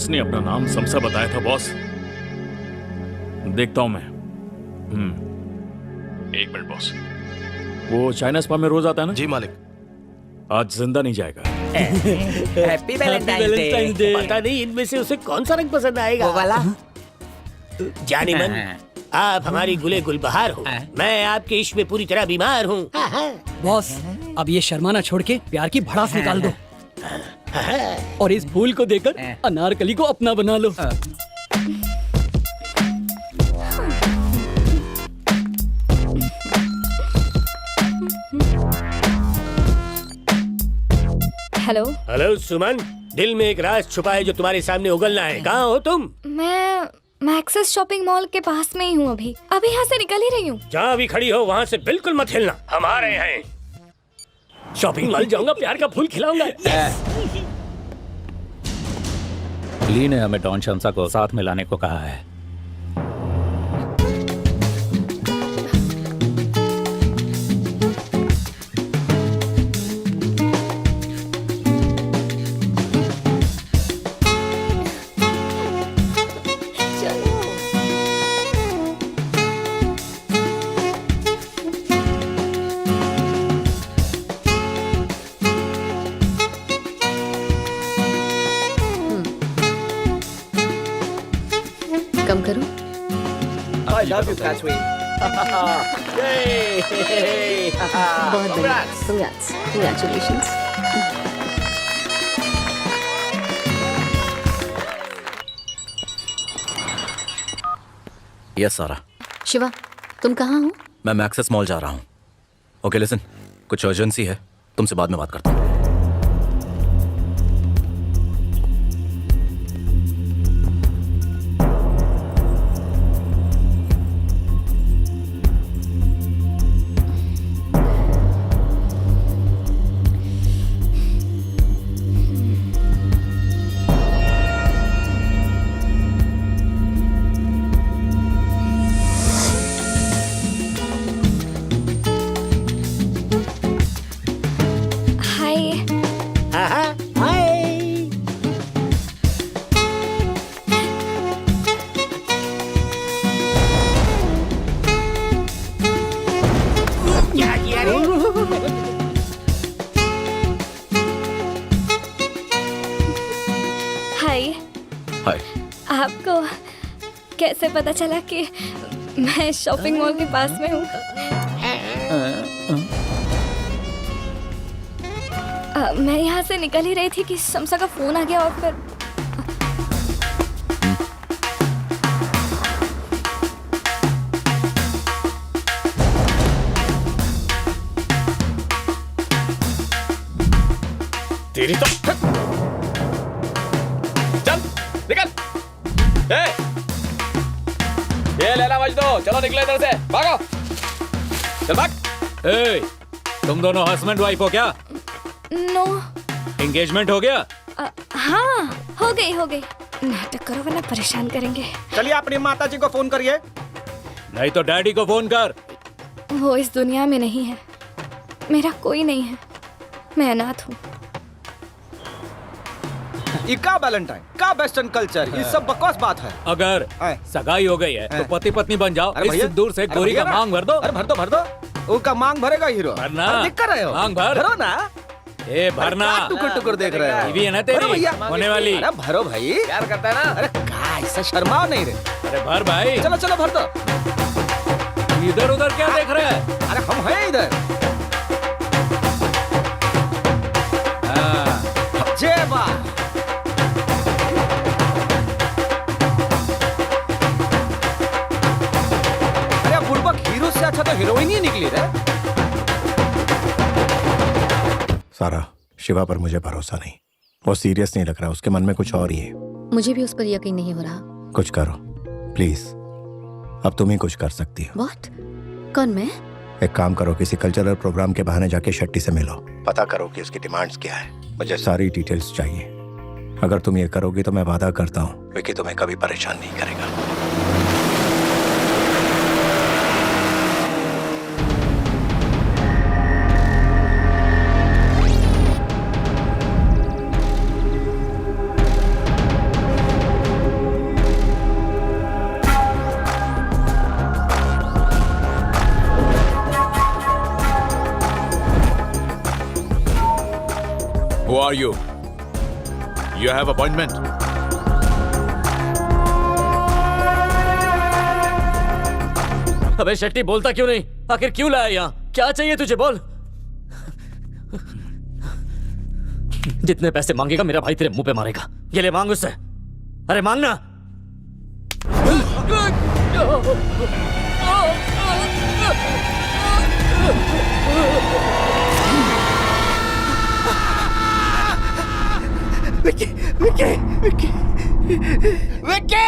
किसने अपना नाम समसा बताया था बॉस? देखता हूं मैं। एक मिनट बॉस। वो चाइना स्पा में रोज आता है ना? जी मालिक। आज जिंदा नहीं जाएगा। Happy Valentine day. पता नहीं इनमें से उसे कौन सा रंग पसंद आएगा। वो वाला। जाने मन, आप हमारी गुले गुलबहार हो, मैं आपके इश्क में पूरी तरह बीमार हूँ। बॉस, अब ये शर्माना छोड़ के प्यार की भड़ास निकाल दो और इस फूल को देकर अनारकली को अपना बना लो। हेलो। हेलो सुमन, दिल में एक राज छुपा है जो तुम्हारे सामने उगलना है। कहाँ हो तुम? मैं एक्सेस शॉपिंग मॉल के पास में ही हूँ। अभी यहाँ से निकल ही रही हूँ। जहाँ भी खड़ी हो वहाँ से बिल्कुल मत हिलना, हम आ रहे हैं। शॉपिंग मॉल जाऊंगा, प्यार का फूल खिलाऊंगा। ली ने हमें डॉन शमसा को साथ में लाने को कहा है। कम करो। I love you, Katsui. बहुत बढ़िया। Congratulations. यस सारा। शिवा, तुम कहाँ हो? मैं मैक्सेस मॉल जा रहा हूँ। ओके लिसन, कुछ अर्जेंसी है, तुमसे बाद में बात करता हूँ। आपको कैसे पता चला कि मैं शॉपिंग मॉल के पास में हूँ? मैं यहाँ से निकल ही रही थी कि शमसा का फोन आ गया और फिर तेरी तो चल निकल। ये लेला मजदू, चलो निकले इधर से, भागो, चल भाग। तुम दोनों हस्बैंड वाइफ हो क्या? नो। एंगेजमेंट हो गया? हाँ, हो गई। नाटक करो वरना परेशान करेंगे। चलिए अपनी माता जी को फोन करिए। नहीं तो डैडी को फोन कर। वो इस दुनिया में नहीं है, मेरा कोई नहीं है, मैं अनाथ हूँ। का वैलेंटाइन का वेस्टर्न कल्चर, ये सब बकवास बात है। अगर सगाई हो गई है तो पति पत्नी बन जाओ। इस दूर से गोरी का मांग भर दो। अरे भर दो। उसका मांग भरेगा हीरो। भरना। दिख कर रहे हो, मांग भर। भरो ना। ए भरना। टुकुर देख रहे हो। बीवी है ना तेरी होने वाली। अरे भरो भाई, प्यार करता है ना। अरे का ऐसा शर्माओ नहीं रे। अरे भर भाई। चलो भर दो। इधर उधर क्या देख रहे हैं? अरे हम हैं इधर। जय बा। हीरो से अच्छा तो हीरोइन ही निकली रे। सारा, शिवा पर मुझे भरोसा नहीं। वो सीरियस नहीं लग रहा, उसके मन में कुछ और ही है। मुझे भी उस पर यकीन नहीं हो रहा। कुछ करो प्लीज, अब तुम ही कुछ कर सकती हो। What? कौन मैं? एक काम करो, किसी कल्चरल प्रोग्राम के बहाने जाके शेट्टी से मिलो, पता करो कि उसकी डिमांड्स क्या है। मुझे सारी डिटेल्स चाहिए। अगर तुम ये करोगी तो मैं वादा करता हूँ विकी तुम्हें कभी परेशान नहीं करेगा। Who are you? You have appointment. अबे शेट्टी बोलता क्यों नहीं? आखिर क्यों लाया यहाँ? क्या चाहिए तुझे बोल? जितने पैसे मांगेगा मेरा भाई तेरे मुंह पे मारेगा। ये ले मांग उससे। अरे मांगना। विक्की, विक्की, विक्की, विक्की!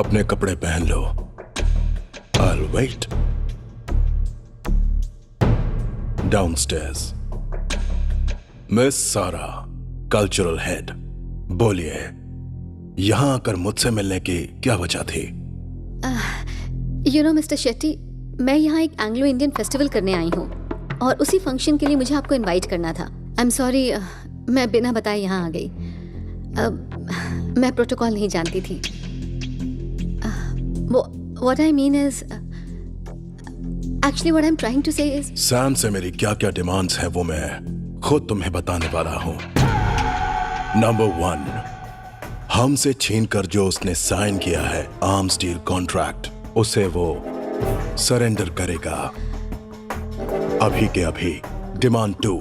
अपने कपड़े पहन लो। I'll wait. Downstairs. मिस सारा, कल्चरल हेड, बोलिए, यहां आकर मुझसे मिलने की क्या वजह थी? यू नो मिस्टर शेट्टी, मैं यहाँ एक एंग्लो इंडियन फेस्टिवल करने आई हूँ और उसी फंक्शन के लिए मुझे आपको इनवाइट करना था। आई एम सॉरी, मैं बिना बताए यहाँ आ गई। मैं प्रोटोकॉल नहीं जानती थी। What I mean is, actually what I'm trying to say is, Sam से मेरी क्या क्या डिमांड्स हैं वो मैं खुद तुम्हें बताने वाला हूं। नंबर 1, हमसे छीनकर जो उसने साइन किया है आर्म्स डील कॉन्ट्रैक्ट, उसे वो सरेंडर करेगा अभी के अभी। डिमांड 2,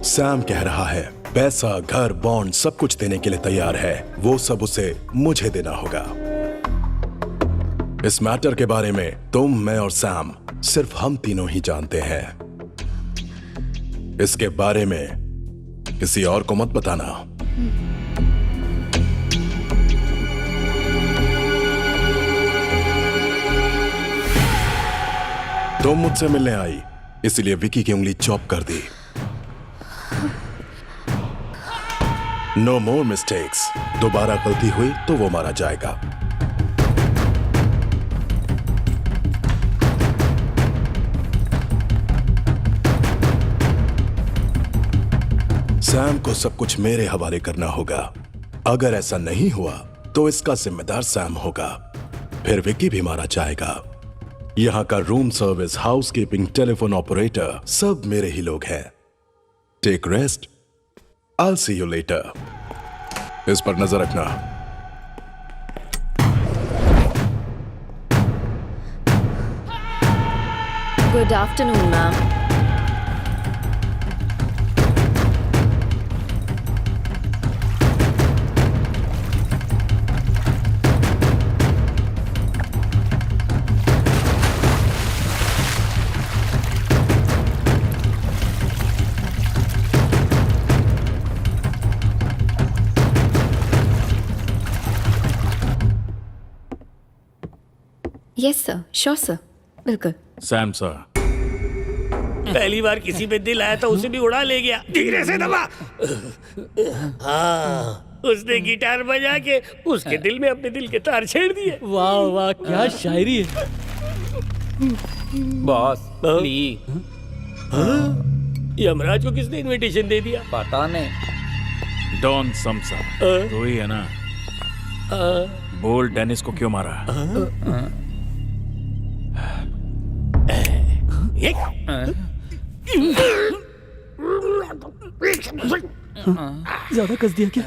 सैम कह रहा है पैसा, घर, बॉन्ड सब कुछ देने के लिए तैयार है, वो सब उसे मुझे देना होगा। इस मैटर के बारे में तुम, मैं और सैम, सिर्फ हम तीनों ही जानते हैं। इसके बारे में किसी और को मत बताना। तुम मुझसे मिलने आई, इसलिए विकी की उंगली चॉप कर दी। नो मोर मिस्टेक्स। दोबारा गलती हुई तो वो मारा जाएगा। सैम को सब कुछ मेरे हवाले करना होगा। अगर ऐसा नहीं हुआ तो इसका जिम्मेदार सैम होगा। फिर विकी भी मारा जाएगा। यहां का room service, housekeeping, telephone operator सब मेरे ही लोग हैं। Take rest, I see you later. इस पर नजर रखना। Good afternoon ma'am. Yes sir, sure sir, बिल्कुल। सैम सर, पहली बार किसी पे दिल आया तो उसे भी उड़ा ले गया। धीरे से दबा। हाँ, उसने गिटार बजा के उसके दिल में अपने दिल के तार छेड़ दिए। वाह वाह, क्या शायरी है। Boss please. यमराज को किसने इनविटेशन दे दिया? पता नहीं। डॉन समसा तो ही है ना। बोल, डेनिस को क्यों मारा? ज्यादा कस दिया क्या?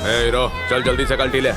हीरो, चल जल्दी से कल्टी ले।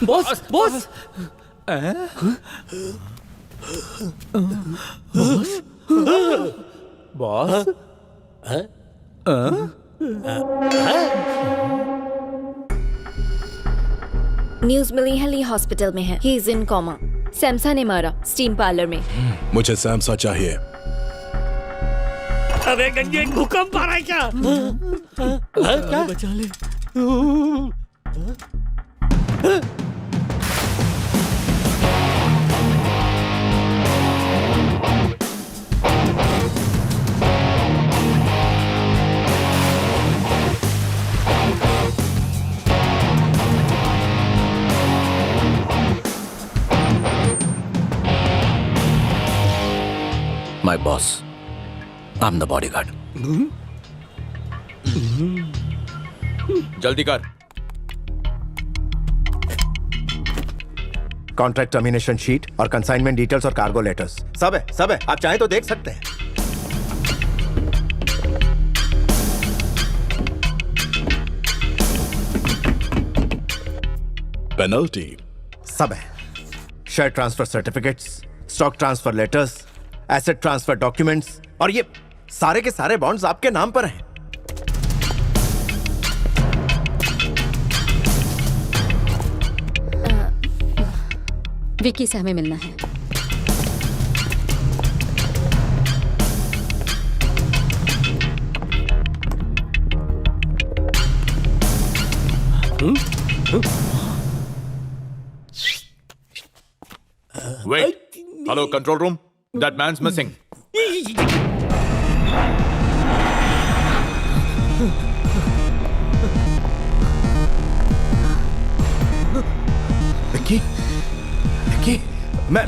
बॉस बॉस बॉस न्यूज मिली है ली हॉस्पिटल में है। He is in coma. सैमसा ने मारा स्टीम पार्लर में। मुझे सैमसा चाहिए। अबे गंजे भूकंप आ रहा है क्या? क्या? बचा ले। My boss. I'm the bodyguard. जल्दी कर। कॉन्ट्रैक्ट टर्मिनेशन शीट और कंसाइनमेंट डिटेल्स और कार्गो लेटर्स सब है। आप चाहें तो देख सकते हैं। पेनल्टी सब है। Share transfer certificates, stock transfer letters, asset transfer documents, और ये सारे के सारे बॉन्ड्स आपके नाम पर हैं। विकी से हमें मिलना है। Wait. Hello, control room. That man's missing. Vicky, मैं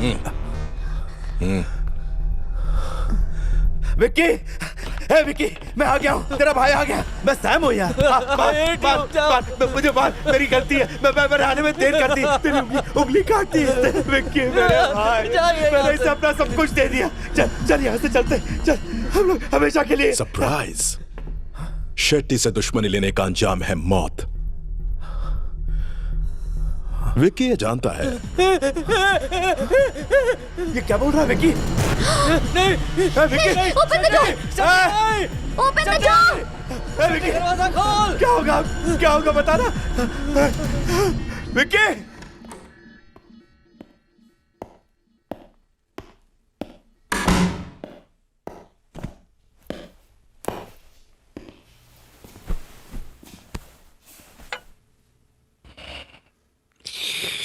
विक्की, हे विक्की, मैं आ गया हूँ। तेरा भाई आ गया। मैं सैम हूँ यार। मुझे मार, मेरी गलती है। मैं आने में देर कर दी। तेरी उंगली काट दी इसने। विक्की मेरे भाई, मैंने इसे अपना सब कुछ दे दिया। चल यहाँ से चलते। चल, हम लोग हमेशा के लिए। सरप्राइज। शेट्टी से दुश्मनी लेने का अंजाम है मौत। विक्की ये जानता है। ये क्या बोल रहा है विक्की? नहीं, Vicky, open the door. Open the door. Vicky, दरवाजा खोल। क्या होगा बताना। Vicky,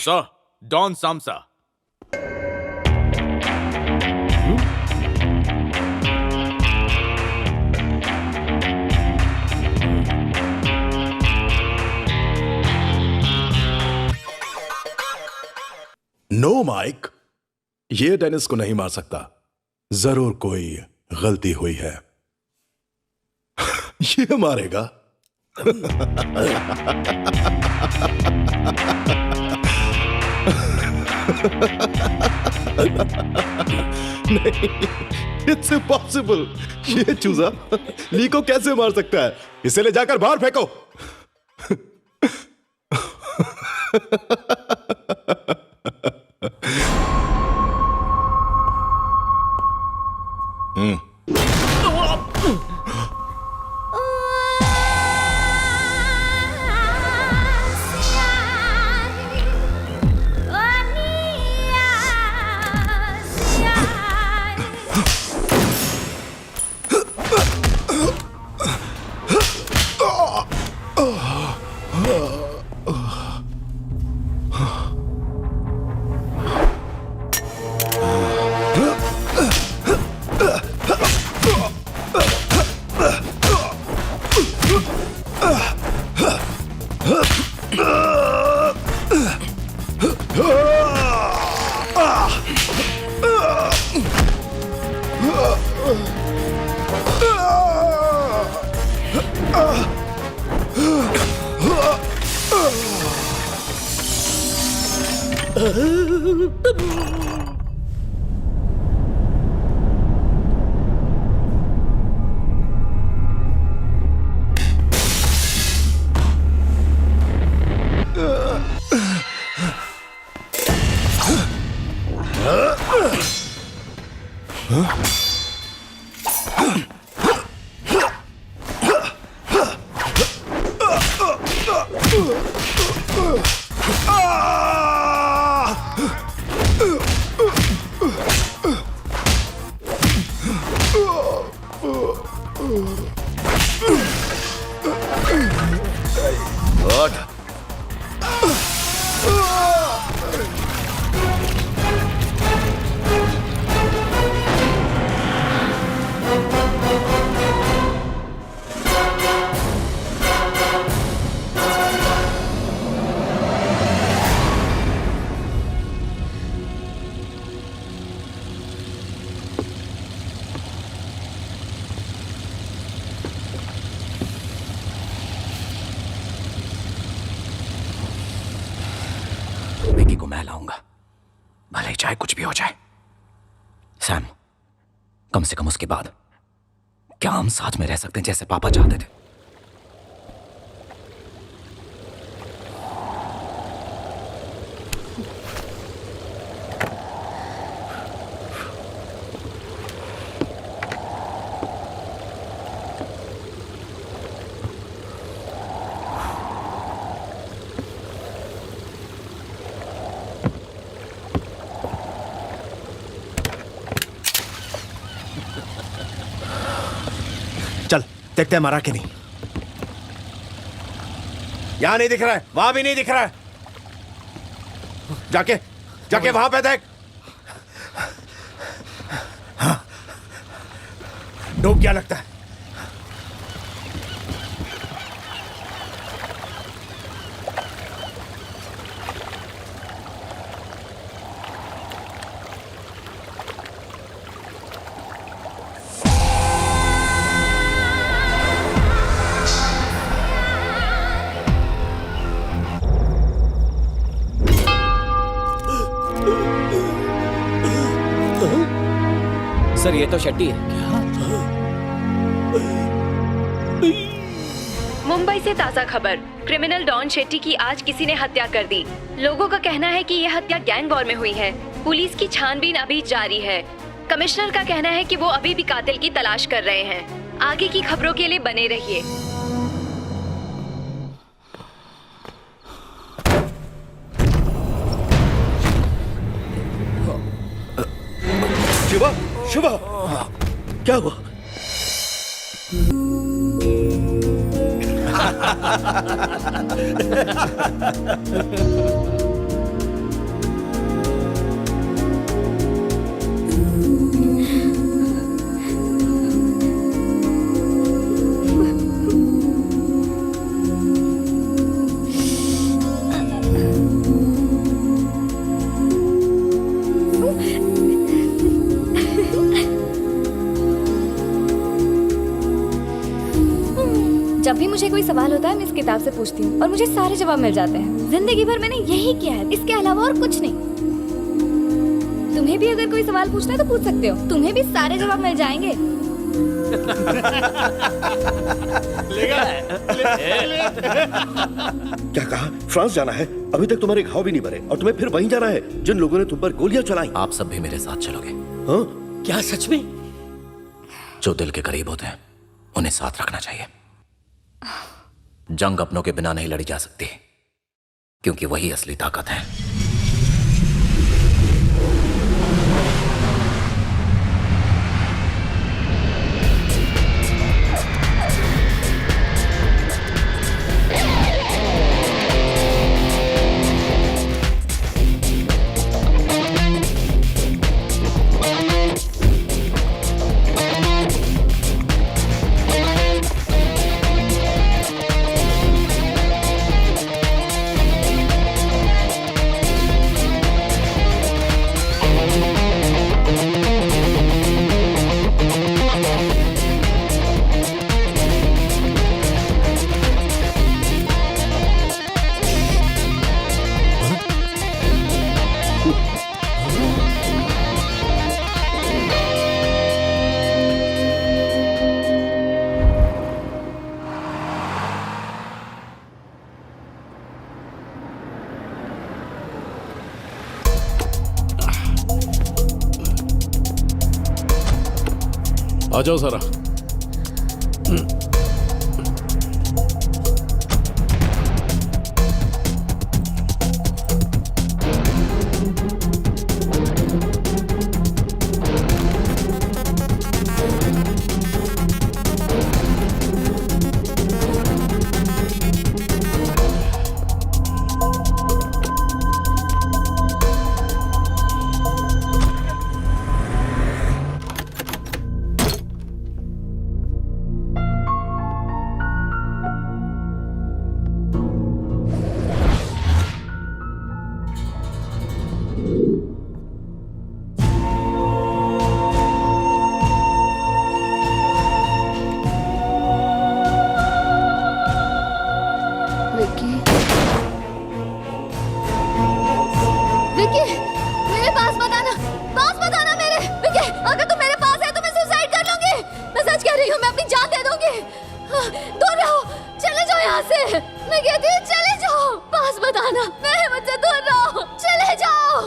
Sir, Don Samsa. No Mike, ये डेनिस को नहीं मार सकता। जरूर कोई गलती हुई है। ये मारेगा। नहीं, इट्स इम्पॉसिबल। ये चूजा ली को कैसे मार सकता है? इसे ले जाकर बाहर फेंको। विकी को मैं लाऊंगा, भले ही चाहे कुछ भी हो जाए। सैम, कम से कम उसके बाद क्या हम साथ में रह सकते हैं जैसे पापा चाहते थे? चल देखते हैं मारा कि नहीं। यहां नहीं दिख रहा है, वहां भी नहीं दिख रहा है। जाके जाके वहां पे देख। हाँ, डूब गया लगता है। सर ये तो शेट्टी है। मुंबई से ताज़ा खबर, क्रिमिनल डॉन शेट्टी की आज किसी ने हत्या कर दी। लोगों का कहना है कि यह हत्या गैंग वॉर में हुई है। पुलिस की छानबीन अभी जारी है। कमिश्नर का कहना है कि वो अभी भी कातिल की तलाश कर रहे हैं। आगे की खबरों के लिए बने रहिए। शिवा, शिवा, क्या हुआ? जब भी मुझे कोई सवाल होता है मैं इस किताब से पूछती हूँ और मुझे सारे जवाब मिल जाते हैं। जिंदगी भर मैंने यही किया है, इसके अलावा और कुछ नहीं। तुम्हें भी अगर कोई सवाल पूछना है तो पूछ सकते हो, तुम्हें भी सारे जवाब मिल जाएंगे। क्या कहा? फ्रांस जाना है? अभी तक तुम्हारे घाव भी नहीं भरे और तुम्हें फिर वहीं जाना है जिन लोगों ने तुम पर गोलियां चलाई। आप सब भी मेरे साथ चलोगे? हाँ? क्या सच में? जो दिल के करीब होते हैं उन्हें साथ रखना चाहिए। जंग अपनों के बिना नहीं लड़ी जा सकती, क्योंकि वही असली ताकत है। आ जाओ सारा। विक्की, विक्की, मेरे पास मत आना मेरे। विक्की, अगर तुम मेरे पास है तो मैं सुसाइड कर लूंगी। मैं सच कह रही हूँ, मैं अपनी जान दे दूंगी। दूर रहो, चले जाओ यहाँ से। मैं कहती हूँ चले जाओ, पास मत आना। नहीं, मुझसे दूर रहो, चले जाओ।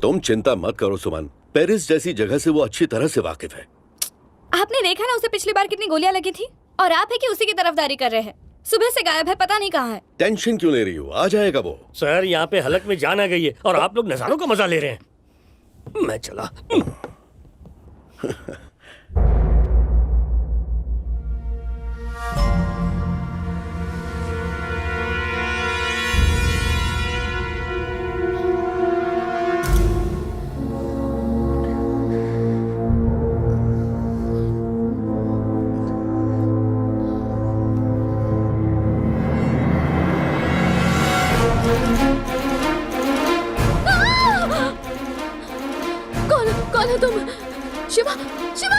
तुम चिंता मत करो सुमन, पेरिस जैसी जगह से वो अच्छी तरह से वाकिफ है। आपने देखा ना उसे पिछली बार कितनी गोलियां लगी थी, और आप है कि उसी की तरफदारी कर रहे हैं। सुबह से गायब है, पता नहीं कहाँ है। टेंशन क्यों ले रही हो, आ जाएगा वो। सर, यहाँ पे हलक में जान आ गई है और आप लोग नजारों का मजा ले रहे हैं। मैं चला। कौन हो तुम? शिवा, शिवा!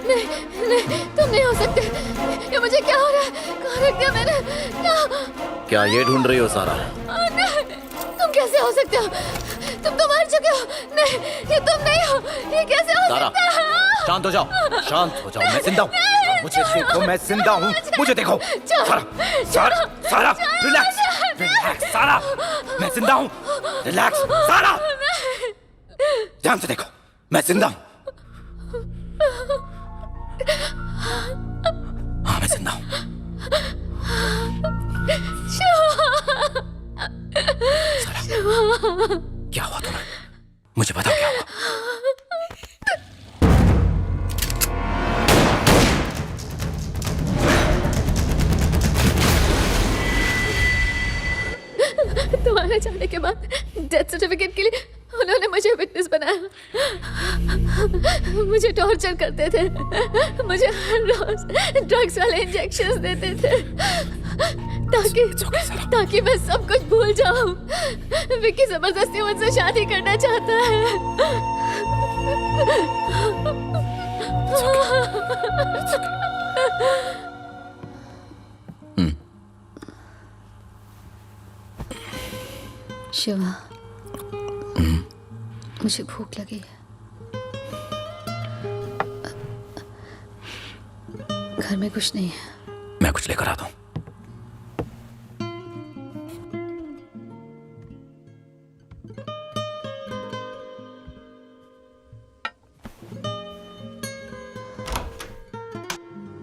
नहीं, नहीं, तुम नहीं हो सकते। ये मुझे क्या हो रहा है? कहाँ रख दिया मैंने? क्या ये ढूंढ रही हो सारा? नहीं, तुम कैसे हो सकते हो? तुम तो मर चुके हो। नहीं, ये तुम नहीं हो। ये कैसे हो सारा, सकता है? शांत हो जाओ, शांत हो जाओ। मैं जिंदा हूँ, मुझे देखो, मैं जिंदा हूँ, मुझे देखो। सारा, सारा, सारा, रिलैक्स, रिलैक्स, सारा, मैं जिंदा हूँ, रिलैक्स, सारा, ध्यान से देखो, मैं जिंदा हूँ। हाँ, मैं जिंदा हूँ। क्या हुआ तुम्हें? मुझे बताओ क्या हुआ। तुम्हारे जाने के बाद डेथ सर्टिफिकेट के लिए उन्होंने मुझे विटनेस बनाया। मुझे टॉर्चर करते थे, मुझे हर रोज ड्रग्स वाले इंजेक्शंस देते थे ताकि मैं सब कुछ भूल जाऊं। विक्की जबरदस्ती मुझसे शादी करना चाहता है। शिवा, मुझे भूख लगी है। घर में कुछ नहीं है। मैं कुछ लेकर आता हूँ।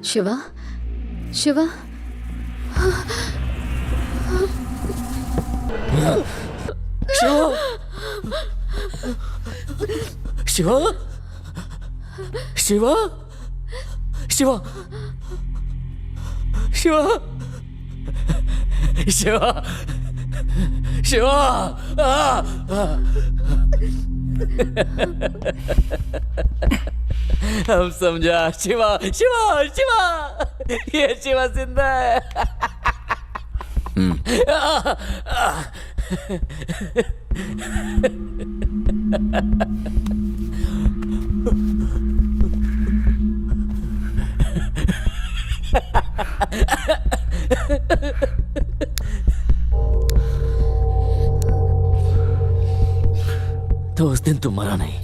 शिवा, शिवा, शिवा, शिवा, शिवा, शिवा, शिवा, शिवा, हम समझा। शिवा, शिवा, शिवा, ये शिवा जिंदा है। तो उस दिन तुम मरा नहीं,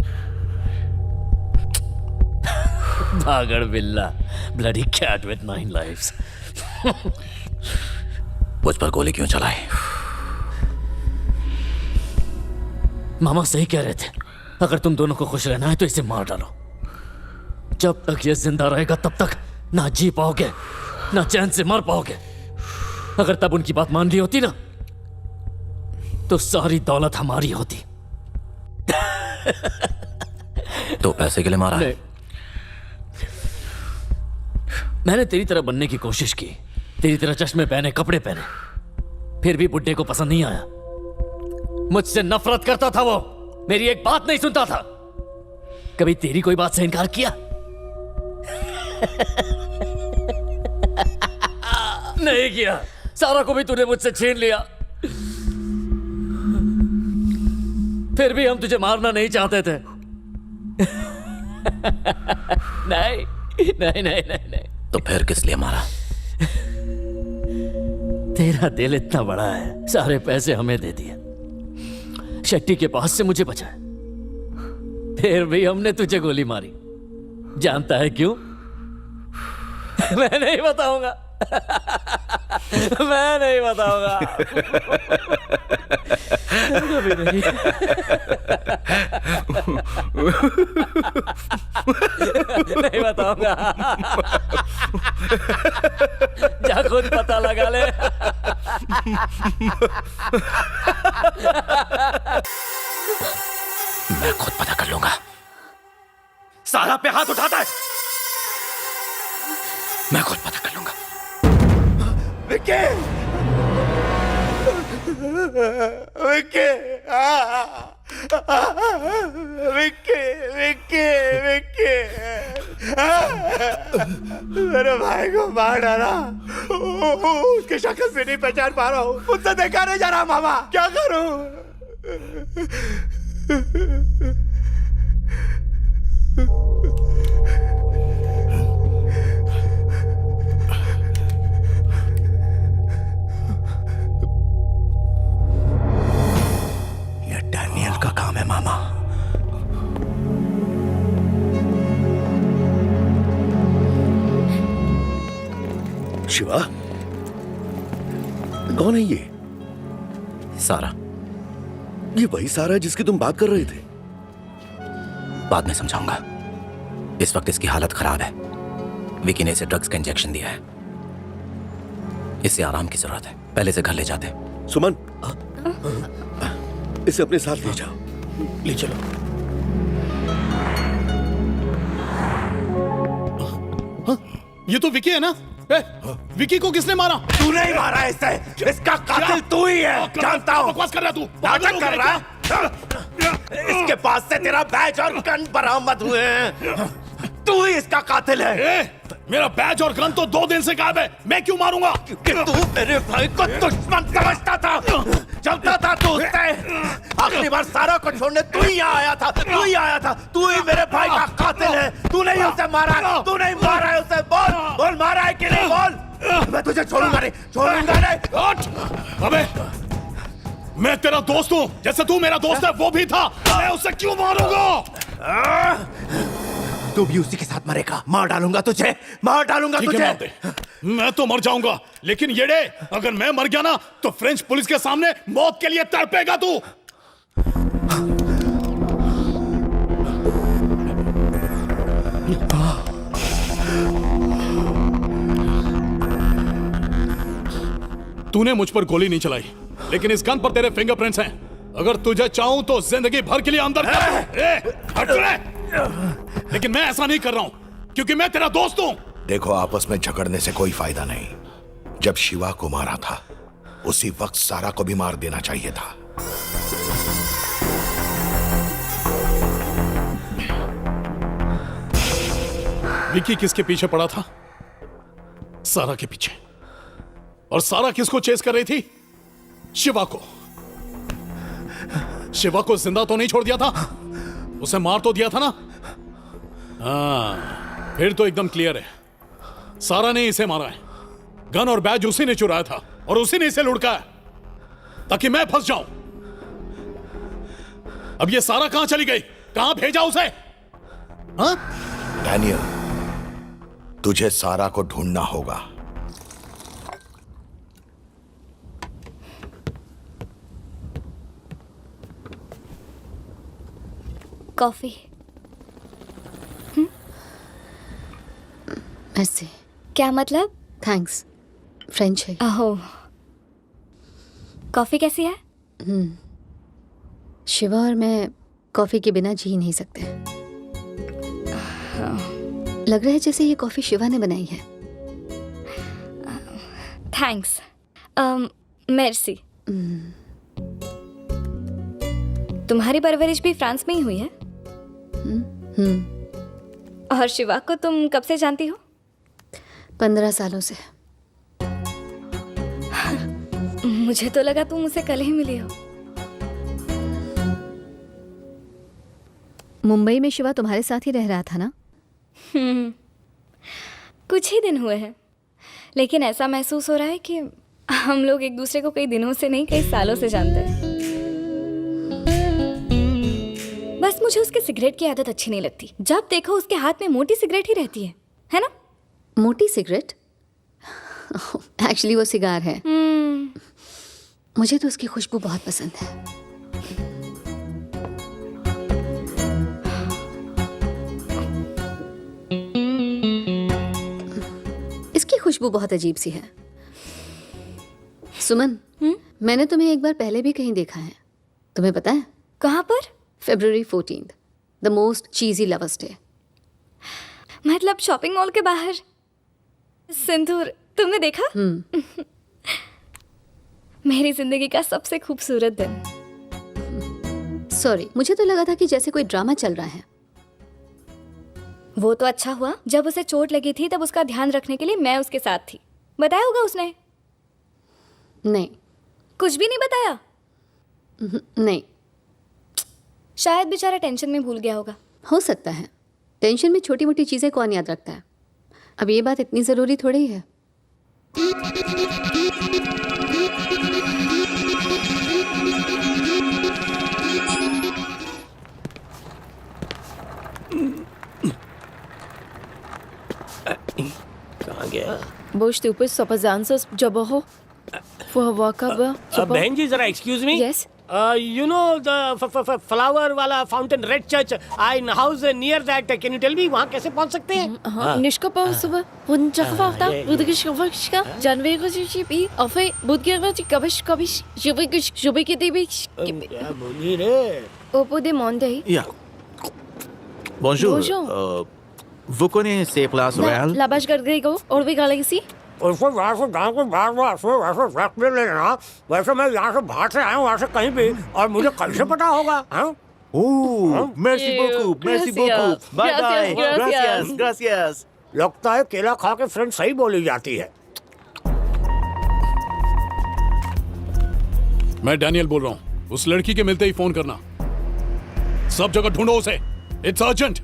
भागड़ बिल्ला, ब्लडी कैट विद 9 लाइव्स। मुझ पर गोली क्यों चलाई? मामा सही कह रहे थे, अगर तुम दोनों को खुश रहना है तो इसे मार डालो। जब तक ये जिंदा रहेगा तब तक ना जी पाओगे ना चैन से मर पाओगे। अगर तब उनकी बात मान ली होती ना तो सारी दौलत हमारी होती। तो पैसे के लिए मारा है? मैंने तेरी तरह बनने की कोशिश की, तेरी तरह चश्मे पहने, कपड़े पहने, फिर भी बुड्ढे को पसंद नहीं आया। मुझसे नफरत करता था वो, मेरी एक बात नहीं सुनता था। कभी तेरी कोई बात से इनकार किया? नहीं किया। सारा को भी तूने मुझसे छीन लिया, फिर भी हम तुझे मारना नहीं चाहते थे। नहीं नहीं नहीं नहीं नहीं। तो फिर किस लिए मारा? तेरा दिल इतना बड़ा है, सारे पैसे हमें दे दिए, शेट्टी के पास से मुझे बचाया, फिर भी हमने तुझे गोली मारी। जानता है क्यों? मैं नहीं बताऊंगा। मैं नहीं बताऊंगा। कभी नहीं। नहीं बताऊंगा। जा खुद पता लगा ले। मैं खुद पता कर लूंगा। सारा पे हाथ उठाता है। मैं खुद पता कर लूंगा। विक्की! विक्की! विक्की! विक्की! विक्की! मेरे भाई को मार डाला। उसकी शक्ल भी नहीं पहचान पा रहा हूँ। मुझसे देखा नहीं जा रहा मामा, क्या करूँ? ये डैनियल का काम है मामा। शिवा, कौन है ये? सारा। ये वही सारा है जिसकी तुम बात कर रहे थे? बाद में समझाऊंगा, इस वक्त इसकी हालत खराब है। विकी ने इसे ड्रग्स का इंजेक्शन दिया है, इसे आराम की जरूरत है। पहले से घर ले जाते। सुमन, इसे अपने साथ ले जाओ। ले चलो। ये तो विकी है ना? विकी को किसने मारा? तूने ही मारा इसे। इसका कातिल तू ही है, जानता हूँ। बकवास कर रहा तू, नाटक कर रहा है। इसके पास से तेरा बैज और गन बरामद हुए हैं। तू ही इसका कातिल है। मेरा बैज और गन तो 2 दिन से गायब है, मैं क्यों मारूंगा? कि तू मेरे भाई को दुश्मन समझता था, जलता था तू उससे। आखिरी बार सारा को छोड़ने तू ही यहाँ आया था, तू ही आया था। तू ही मेरे भाई का कातिल है। तूने ही उसे मारा, तूने ही मारा है उसे। बोल, बोल मारा है कि नहीं? बोल। मैं तुझे छोड़ूंगा नहीं, छोड़ूंगा नहीं। अबे, मैं तेरा दोस्त हूँ, जैसे तू मेरा दोस्त है वो भी था। मैं उसे क्यों मारूंगा? तू भी उसी के साथ मरेगा। मार डालूंगा तुझे, मार डालूंगा तुझे। मैं तो मर जाऊंगा, लेकिन येड़े, अगर मैं मर गया ना तो फ्रेंच पुलिस के सामने मौत के लिए तड़पेगा तू। तूने मुझ पर गोली नहीं चलाई, लेकिन इस गन पर तेरे फिंगरप्रिंट्स हैं। अगर तुझे चाहूं तो जिंदगी भर के लिए अंदर हट रहे। लेकिन मैं ऐसा नहीं कर रहा हूं, क्योंकि मैं तेरा दोस्त हूं। देखो, आपस में झगड़ने से कोई फायदा नहीं। जब शिवा को मारा था उसी वक्त सारा को भी मार देना चाहिए था। विकी किसके पीछे पड़ा था? सारा के पीछे। और सारा किसको चेस कर रही थी? शिवा को। शिवा को जिंदा तो नहीं छोड़ दिया था, उसे मार तो दिया था ना? हाँ, फिर तो एकदम क्लियर है, सारा ने इसे मारा है। गन और बैज उसी ने चुराया था और उसी ने इसे लुढ़काया ताकि मैं फंस जाऊं। अब ये सारा कहां चली गई? कहां भेजा उसे? हाँ? डैनियल, तुझे सारा को ढूंढना होगा। कॉफी। ऐसे क्या मतलब? थैंक्स, फ्रेंच है। ओह, कॉफी कैसी है? शिवा और मैं कॉफी के बिना जी नहीं सकते। लग रहा है जैसे ये कॉफी शिवा ने बनाई है। थैंक्स। मेर्सी। तुम्हारी परवरिश भी फ्रांस में ही हुई है? और शिवा को तुम कब से जानती हो? 15 सालों से। मुझे तो लगा तुम मुझसे कल ही मिली हो। मुंबई में शिवा तुम्हारे साथ ही रह रहा था ना? कुछ ही दिन हुए हैं, लेकिन ऐसा महसूस हो रहा है कि हम लोग एक दूसरे को कई दिनों से नहीं, कई सालों से जानते हैं। बस मुझे उसके सिगरेट की आदत अच्छी नहीं लगती। जब देखो उसके हाथ में मोटी सिगरेट ही रहती है ना? मोटी सिगरेट? एक्चुअली वो सिगार है। मुझे तो उसकी खुशबू बहुत पसंद है। इसकी खुशबू बहुत अजीब सी है। सुमन, मैंने तुम्हें एक बार पहले भी कहीं देखा है। तुम्हें पता है? कहाँ पर? February 14th, the most cheesy lovers day. मतलब शॉपिंग मॉल के बाहर। सिंदूर, तुमने देखा? मेरी जिंदगी का सबसे खूबसूरत दिन। सॉरी, मुझे तो लगा था कि जैसे कोई ड्रामा चल रहा है। वो तो अच्छा हुआ, जब उसे चोट लगी थी तब उसका ध्यान रखने के लिए मैं उसके साथ थी। बताया होगा उसने? नहीं। कुछ भी नहीं बताया? नहीं। शायद बेचारा टेंशन में भूल गया होगा। हो सकता है। टेंशन में छोटी मोटी चीजें कौन याद रखता है? अब ये बात इतनी जरूरी थोड़ी है। कहाँ गया? Boş du bist aber sonst Jaboho. Wo कब? बहन जी जरा excuse me. Yes. You know the flower वाला fountain red church I house near that. Can you tell me वहाँ कैसे पहुँच सकते हैं? Niška pausuba. Und Jafafta. Budigish kavashka. Janvego jibi. Afe budgeva ti kavish kavish. Jubikish debish. क्या बोली रे? Opo de Monday. या Bonjour. Bonjour. Vous connaissez ces places royales? La bash gargego. Or we galaxy. उसको यहाँ से गाँव को बार बार वैसे रख ले लेना। वैसे मैं यहाँ से बाहर से आया हूँ, वहाँ से कहीं भी, और मुझे कैसे पता होगा? हाँ? merci beaucoup, merci beaucoup. Bye bye. Gracias, gracias. लगता है केला खा के फ्रेंड सही बोली जाती है। मैं डैनियल बोल रहा हूँ। उस लड़की के मिलते ही फोन करना। सब जगह ढूंढो उसे। It's urgent.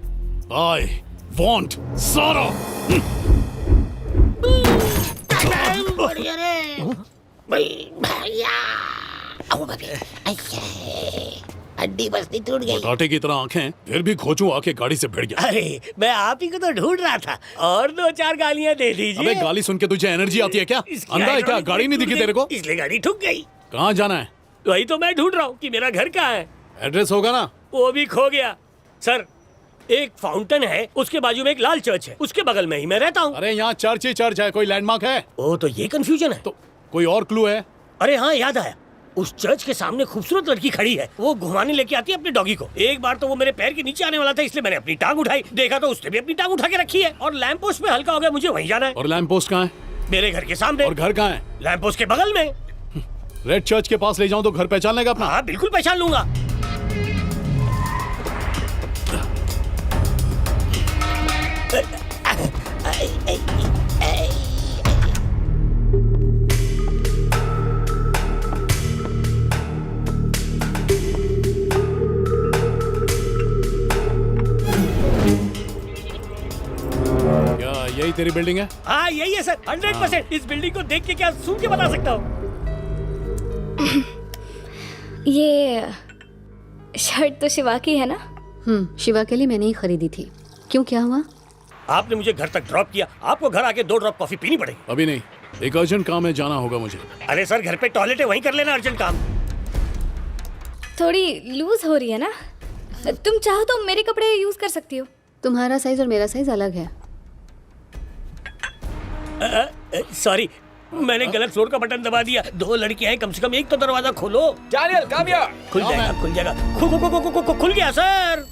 I want Sarah. हड्डी बस्ती टूट गई। पटाटे की तरह आंखें, फिर भी खोचू आके गाड़ी से भिड़ गया। अरे मैं आप ही को तो ढूंढ रहा था। और 2-4 गालियां दे दीजिए। अबे गाली सुन के तुझे एनर्जी आती है क्या? अंधा है क्या? गाड़ी नहीं दिखी तेरे को? इसलिए गाड़ी ठुक गई। कहाँ जाना है? वही तो मैं ढूंढ रहा हूँ कि मेरा घर कहाँ है। एड्रेस होगा ना? वो भी खो गया। सर, एक फाउंटेन है, उसके बाजू में एक लाल चर्च है, उसके बगल में ही मैं रहता हूँ। अरे यहाँ चर्च ही चर्च है, कोई लैंडमार्क है? ओ तो ये कंफ्यूजन है। तो कोई और क्लू है? अरे हाँ, याद आया। उस चर्च के सामने खूबसूरत लड़की खड़ी है, वो घुमाने लेके आती है अपने डॉगी को। एक बार तो वो मेरे पैर के नीचे आने वाला था, इसलिए मैंने अपनी टांग उठाई, देखा तो उसने भी अपनी टांग उठा के रखी है। और लैंप पोस्ट पे हल्का हो गया, मुझे वहीं जाना है। और लैंप पोस्ट कहाँ है? मेरे घर के सामने। और घर कहाँ है? लैंप पोस्ट के बगल में। रेड चर्च के पास ले जाऊं तो घर पहचान लेगा अपना? हाँ बिल्कुल पहचान लूंगा। यही तेरी बिल्डिंग है? हाँ यही है सर, 100%। इस बिल्डिंग को देख के क्या सुन के बता सकता हूँ। ये शर्ट तो शिवा की है ना? शिवा के लिए मैंने ही खरीदी थी। क्यों, क्या हुआ? आपने मुझे घर तक ड्रॉप किया, आपको घर आके 2 ड्रॉप कॉफी पीनी पड़ेगी। अभी नहीं, एक अर्जेंट काम है, जाना होगा मुझे। अरे सर, घर पे टॉयलेट है, वहीं कर लेना अर्जेंट काम। थोड़ी लूज हो रही है ना, तुम चाहो तो मेरे कपड़े यूज कर सकती हो। तुम्हारा साइज और मेरा साइज अलग है। सॉरी, मैंने गलत फ्लोर का बटन दबा दिया। 2 लड़कियां हैं, कम से कम एक तो दरवाजा खोलो। Daniel, come here. खुल जाएगा, खुल जाएगा। खुल गया सर।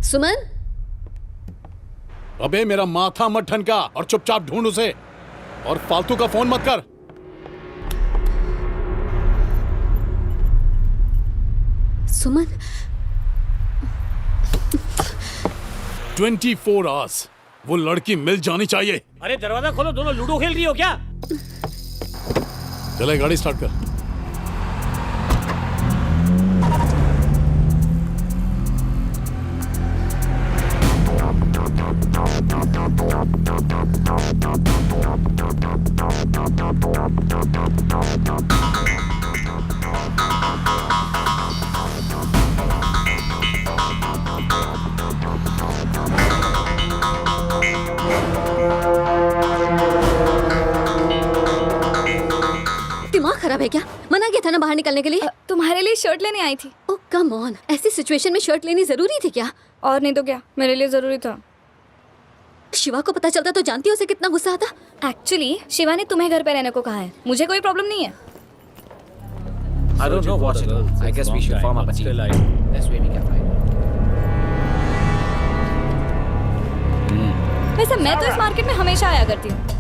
सुमन, अबे मेरा माथा मत ठनका और चुपचाप ढूंढ उसे, और फालतू का फोन मत कर। सुमन, 24 आवर्स वो लड़की मिल जानी चाहिए। अरे दरवाजा खोलो, दोनों लूडो खेल रही हो क्या? चले गाड़ी स्टार्ट कर। दिमाग खराब है क्या? मना किया था ना बाहर निकलने के लिए। तुम्हारे लिए शर्ट लेने आई थी। ओह कम ऑन, ऐसी सिचुएशन में शर्ट लेनी जरूरी थी क्या? और नहीं तो क्या, मेरे लिए जरूरी था। शिवा को पता चलता तो जानती हो उसे कितना गुस्सा आता। एक्चुअली शिवा ने तुम्हें घर पे रहने को कहा है, मुझे कोई प्रॉब्लम नहीं है। I don't know what to do. I guess we should form up a team. This way we can fight. वैसे मैं तो इस मार्केट में हमेशा आया करती हूँ।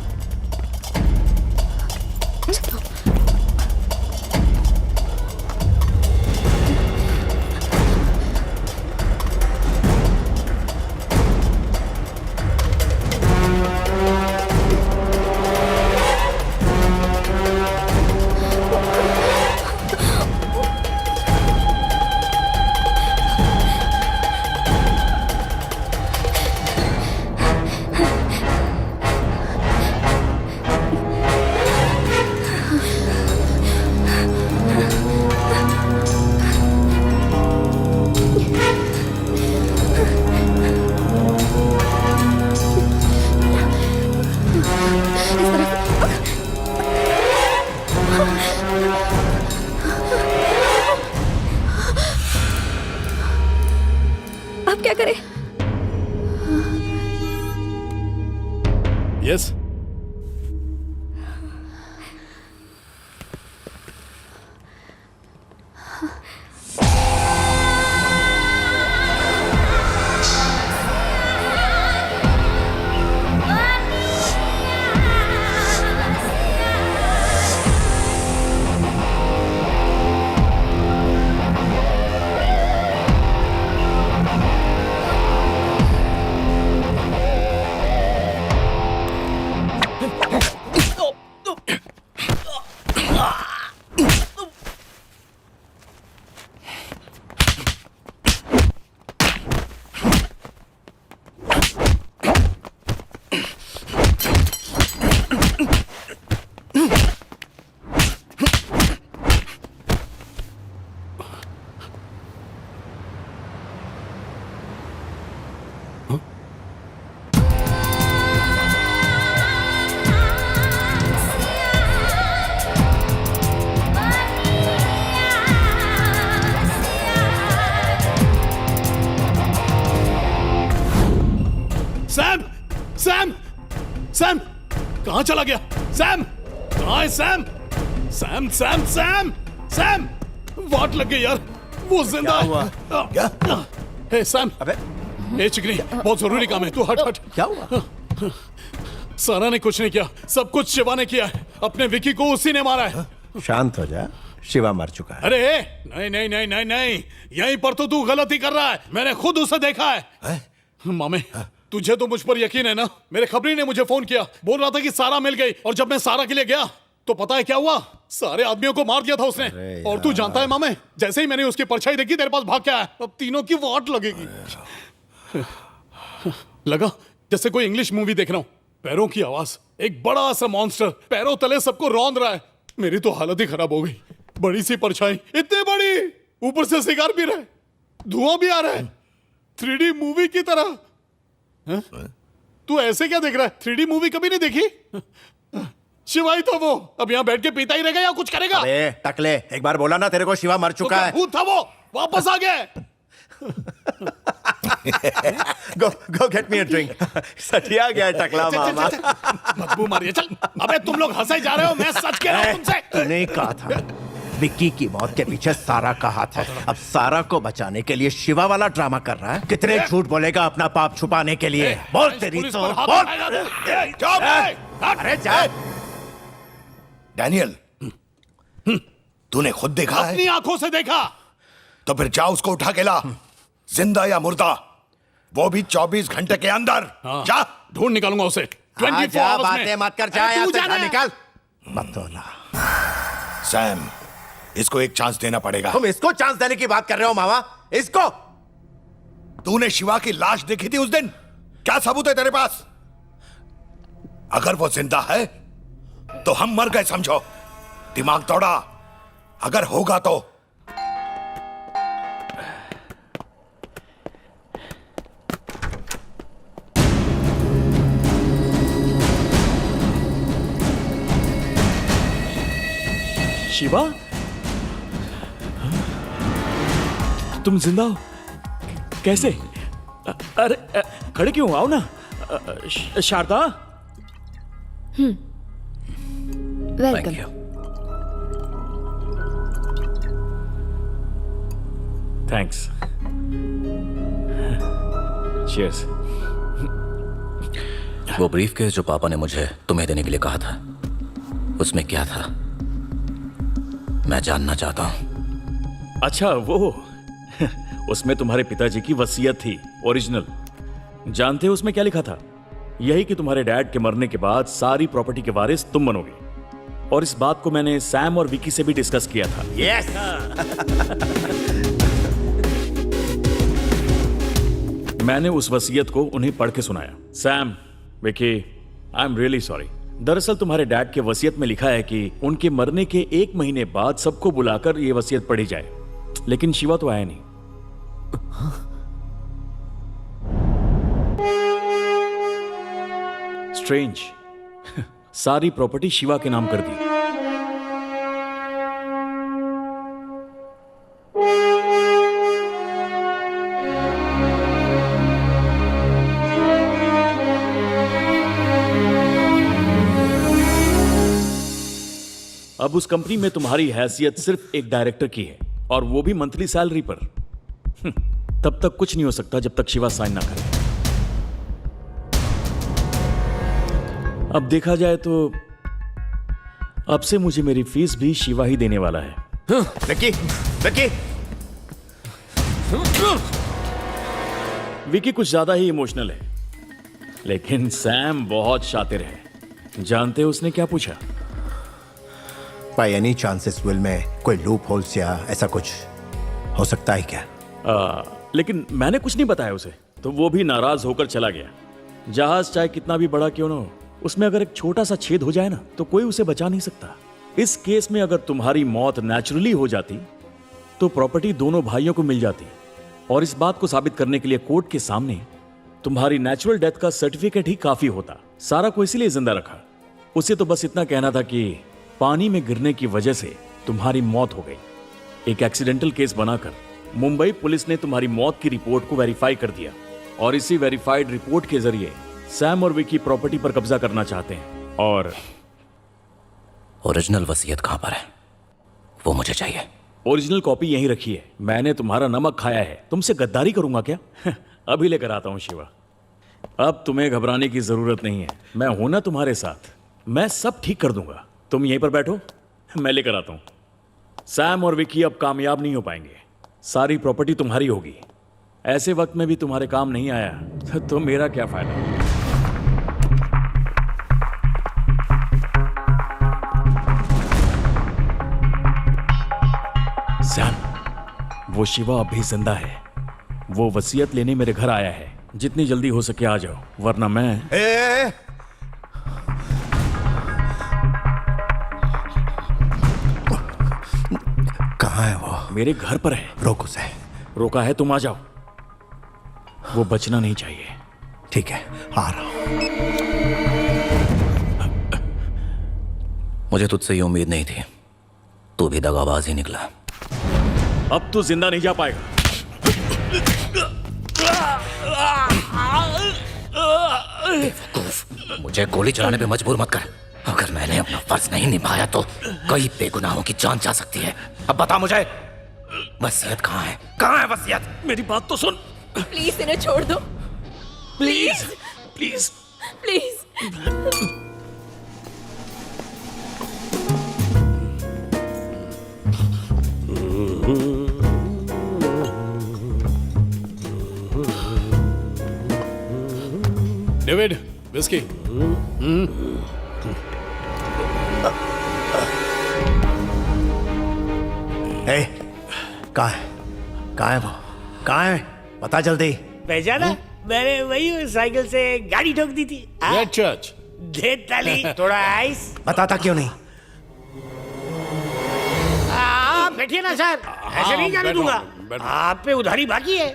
अब क्या करें? यस सैम सैम सैम कहां चला गया? सैम कहां है? Sam Sam Sam Sam Sam वाट लग गई यार, वो जिंदा है। क्या? हे सैम, अबे ए चिकनी, बहुत जरूरी काम है, तू हट हट। क्या हुआ? सारा ने कुछ नहीं किया, सब कुछ शिवा ने किया है। अपने विकी को उसी ने मारा है। शांत हो जा, शिवा मर चुका है। अरे नहीं नहीं नहीं नहीं नहीं, यहीं पर तो तू गलती कर रहा है, मैंने खुद उसे देखा है। मामे तुझे तो मुझ पर यकीन है ना? मेरे खबरी ने मुझे फोन किया, बोल रहा था कि सारा मिल गई, और जब मैं सारा के लिए गया तो पता है क्या हुआ? सारे आदमियों को मार दिया था उसने। और तू जानता है मामे, जैसे ही मैंने उसकी परछाई देखी तेरे पास भाग के आया। अब तीनों की वाट लगेगी। लगा जैसे कोई इंग्लिश मूवी देख रहा हूँ। पैरों की आवाज, एक बड़ा सा मॉन्स्टर पैरों तले सबको रौंद रहा है। मेरी तो हालत ही खराब हो गई। बड़ी सी परछाई, इतनी बड़ी, ऊपर से सिगार भी रहा है, धुआं भी आ रहा है, 3D मूवी की तरह। तू ऐसे क्या देख रहा है? 3D मूवी कभी नहीं देखी? शिवाई था वो। अब यहाँ बैठ के पीता ही रहेगा या कुछ करेगा? अबे टकले, एक बार बोला ना तेरे को शिवा मर चुका है। भूत था वो, वापस आ गया। go get me a drink. सटिया गया टकला मामा। बदबू मारिए, चल। अबे तुम लोग हंसे जा रहे हो, मैं सच कह रहा हूँ तुमसे। तूने कहा था विक्की की मौत के पीछे सारा का हाथ है। अब सारा को बचाने के लिए शिवा वाला ड्रामा कर रहा है। कितने झूठ बोलेगा अपना पाप छुपाने के लिए? बोल तेरी तो बोल। अरे जा डैनियल, तूने खुद देखा है? अपनी आंखों से देखा। तो फिर जा उसको उठा के ला, जिंदा या मुर्दा, वो भी 24 घंटे के अंदर। जा, ढूंढ निकालूंगा उसे। 24 जा, आवर्स में। बातें मत कर, जा यहाँ से, निकाल। बतौला। सैम, इसको एक चांस देना पड़ेगा। तुम इसको चांस देने की बात कर रहे हो मामा? इसको? तूने शिवा की लाश देखी थी उस दिन, क्या सबूत है तेरे पास? अगर वो जिंदा है तो हम मर गए समझो। दिमाग तोड़ा। अगर होगा तो शिवा, तुम जिंदा हो? कैसे? अरे खड़े क्यों? आओ ना। शारदा। वेलकम। थैंक्स। चीयर्स। वो ब्रीफकेस जो पापा ने मुझे तुम्हें देने के लिए कहा था, उसमें क्या था? मैं जानना चाहता हूं। अच्छा, वो उसमें तुम्हारे पिताजी की वसीयत थी, ओरिजिनल। जानते हो उसमें क्या लिखा था? यही कि तुम्हारे डैड के मरने के बाद सारी प्रॉपर्टी के वारिस तुम बनोगे। और इस बात को मैंने सैम और विकी से भी डिस्कस किया था। यस। मैंने उस वसीयत को उन्हें पढ़ के सुनाया। Sam, Vicky, I am really sorry. दरअसल तुम्हारे डैड के वसीयत में लिखा है कि उनके मरने के 1 महीने बाद सबको बुलाकर ये वसीयत पढ़ी जाए, लेकिन शिवा तो आया नहीं। स्ट्रेंज। सारी प्रॉपर्टी शिवा के नाम कर दी। अब उस कंपनी में तुम्हारी हैसियत सिर्फ एक डायरेक्टर की है, और वो भी मंथली सैलरी पर। तब तक कुछ नहीं हो सकता जब तक शिवा साइन ना करे। अब देखा जाए तो अब से मुझे मेरी फीस भी शिवा ही देने वाला है। विकी, विकी। विकी कुछ ज्यादा ही इमोशनल है, लेकिन सैम बहुत शातिर है। जानते हो उसने क्या पूछा? बाय एनी चांसेस विल में कोई लूप होल्स या ऐसा कुछ हो सकता है क्या? लेकिन मैंने कुछ नहीं बताया उसे, तो वो भी नाराज होकर चला गया। जहाज चाहे कितना भी बड़ा क्यों ना हो, उसमें अगर एक छोटा सा छेद हो जाए ना, तो कोई उसे बचा नहीं सकता। इस केस में अगर तुम्हारी मौत नेचुरली हो जाती तो प्रॉपर्टी दोनों भाइयों को मिल जाती, और इस बात को साबित करने के लिए कोर्ट के सामने तुम्हारी नेचुरल डेथ का सर्टिफिकेट ही काफी होता। सारा को इसीलिए जिंदा रखा। उसे तो बस इतना कहना था कि पानी में गिरने की वजह से तुम्हारी मौत हो गई। एक एक्सीडेंटल केस बनाकर मुंबई पुलिस ने तुम्हारी मौत की रिपोर्ट को वेरीफाई कर दिया, और इसी वेरीफाइड रिपोर्ट के जरिए सैम और विकी प्रॉपर्टी पर कब्जा करना चाहते हैं। और ओरिजिनल वसीयत कहां पर है? वो मुझे चाहिए। ओरिजिनल कॉपी यहीं रखी है। मैंने तुम्हारा नमक खाया है, तुमसे गद्दारी करूंगा क्या? अभी लेकर आता हूं शिवा। अब तुम्हें घबराने की जरूरत नहीं है, मैं हूं ना तुम्हारे साथ। मैं सब ठीक कर दूंगा। तुम यहीं पर बैठो, मैं लेकर आता हूं। सैम और विकी अब कामयाब नहीं हो पाएंगे। सारी प्रॉपर्टी तुम्हारी होगी। ऐसे वक्त में भी तुम्हारे काम नहीं आया तो मेरा क्या फायदा? सैम, वो शिवा अभी जिंदा है। वो वसीयत लेने मेरे घर आया है। जितनी जल्दी हो सके आ जाओ, वरना मैं कहाँ है वो? मेरे घर पर है। रोक उसे। रोका है, तुम आ जाओ। वो बचना नहीं चाहिए। ठीक है, आ रहा हूं। मुझे तुझसे ये उम्मीद नहीं थी, तू भी दगाबाज ही निकला। अब तू जिंदा नहीं जा पाएगा। मुझे गोली चलाने पे मजबूर मत कर। अगर मैंने अपना फर्ज नहीं निभाया तो कई बेगुनाहों की जान जा सकती है। अब बता मुझे, वसीयत कहाँ है? कहाँ है वसीयत? मेरी बात तो सुन। प्लीज इन्हें छोड़ दो। Please please please. David, whisky. कहाँ है? कहाँ है वो? कहाँ है? बता जल्दी। पहचाना? मैंने वही साइकिल से गाड़ी ठोक दी थी। Red church. दे ताली, थोड़ा आइस। बताता क्यों नहीं? बैठिए ना सर, ऐसे नहीं जाने दूंगा। आप पे उधारी बाकी है।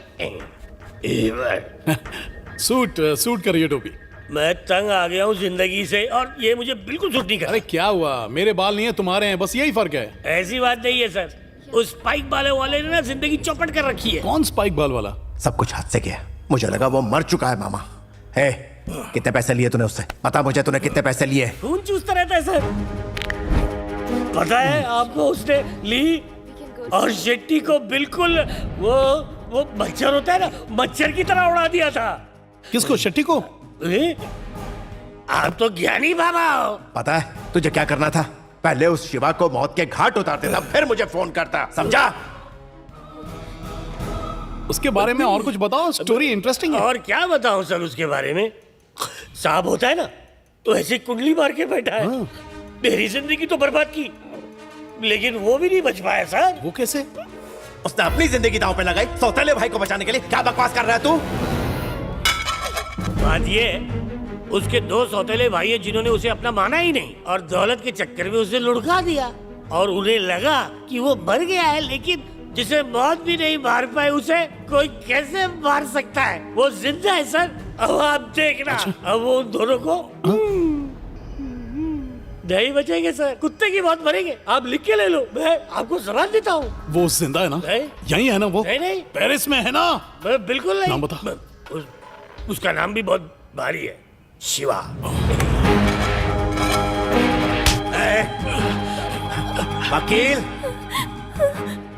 सूट करिए टोपी। मैं तंग आ गया हूँ जिंदगी से और ये मुझे बिल्कुल सूट नहीं कर। अरे क्या हुआ? मेरे बाल नहीं है, तुम्हारे हैं, बस यही फर्क है। ऐसी बात नहीं है सर, उस स्पाइक बाल वाले ने ना जिंदगी चौपट कर रखी है। कौन स्पाइक बाल वाला? सब कुछ हाथ से गया। मुझे लगा वो मर चुका है। मामा है, कितने पैसे लिए तूने उससे? बता मुझे, तूने कितने पैसे लिए? खून चूसता रहता है सर। पता है आपको, उसने ली और शेट्टी को बिल्कुल वो मच्छर होता है ना, मच्छर की तरह उड़ा दिया था। किसको? शेट्टी को? आप तो ज्ञानी बाबा हो। पता है तुझे क्या करना था? पहले उस शिवा को मौत के घाट उतार देता, फिर मुझे फोन करता, समझा? उसके बारे में और कुछ बताओ, स्टोरी इंटरेस्टिंग है। और क्या बताऊं सर उसके बारे में? सांप होता है ना, तो ऐसे कुंडली मार के बैठा है। मेरी जिंदगी तो बर्बाद की, लेकिन वो भी नहीं बच पाया सर। वो कैसे? उसने अपनी जिंदगी दांव पे लगाई सौतेले भाई को बचाने के लिए। क्या बकवास कर रहा है तू? बात ये है, उसके 2 सौतेले भाई हैं जिन्होंने उसे अपना माना ही नहीं और दौलत के चक्कर में उसे लुढ़का दिया। और उन्हें लगा कि वो मर गया है, लेकिन जिसे मौत भी नहीं मार पाए उसे कोई कैसे मार सकता है? वो जिंदा है सर। अब आप देखना। अच्छा। अब वो उन दोनों को नहीं बचेंगे सर, कुत्ते की मौत मरेंगे। आप लिख के ले लो, मैं आपको सलाह देता हूँ। वो जिंदा है ना? यही है ना वो? नहीं, पेरिस में है ना? बिल्कुल नहीं। नाम बता। उसका नाम भी बहुत भारी है, शिवा। वकील,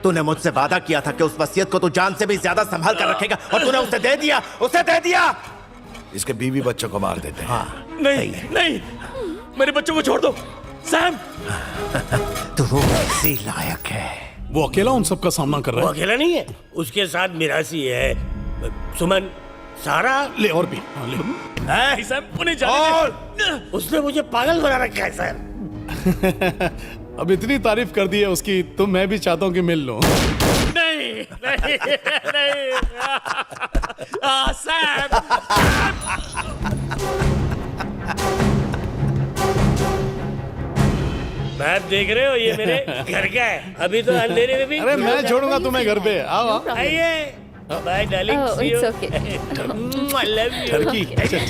तूने मुझसे वादा किया था कि उस वसीयत को तू जान से भी ज्यादा संभाल कर रखेगा, और तूने उसे दे दिया। उसे दे दिया। इसके बीवी बच्चों को मार देते हैं। हाँ, नहीं नहीं, मेरे बच्चों को छोड़ दो। सैम, तू इसी लायक है। वो अकेला उन सबका सामना कर रहा है। वो अकेला नहीं है, उसके साथ मिरासी है, सुमन, सारा। ले और भी। हाँ, ले। सैम, उन्हें जाने दे। उसने मुझे पागल बना रखा है सर। अब इतनी तारीफ कर दी है उसकी, तो मैं भी चाहता हूँ कि मिल लूं। नहीं नहीं नहीं। सैम। मैप देख रहे हो, ये मेरे घर का है। अभी तो अंधेरे में भी। अरे मैं छोड़ूंगा तुम्हें घर पे। आओ आइए। Bye darling. Oh, it's okay. I love you. ठरकी। चल।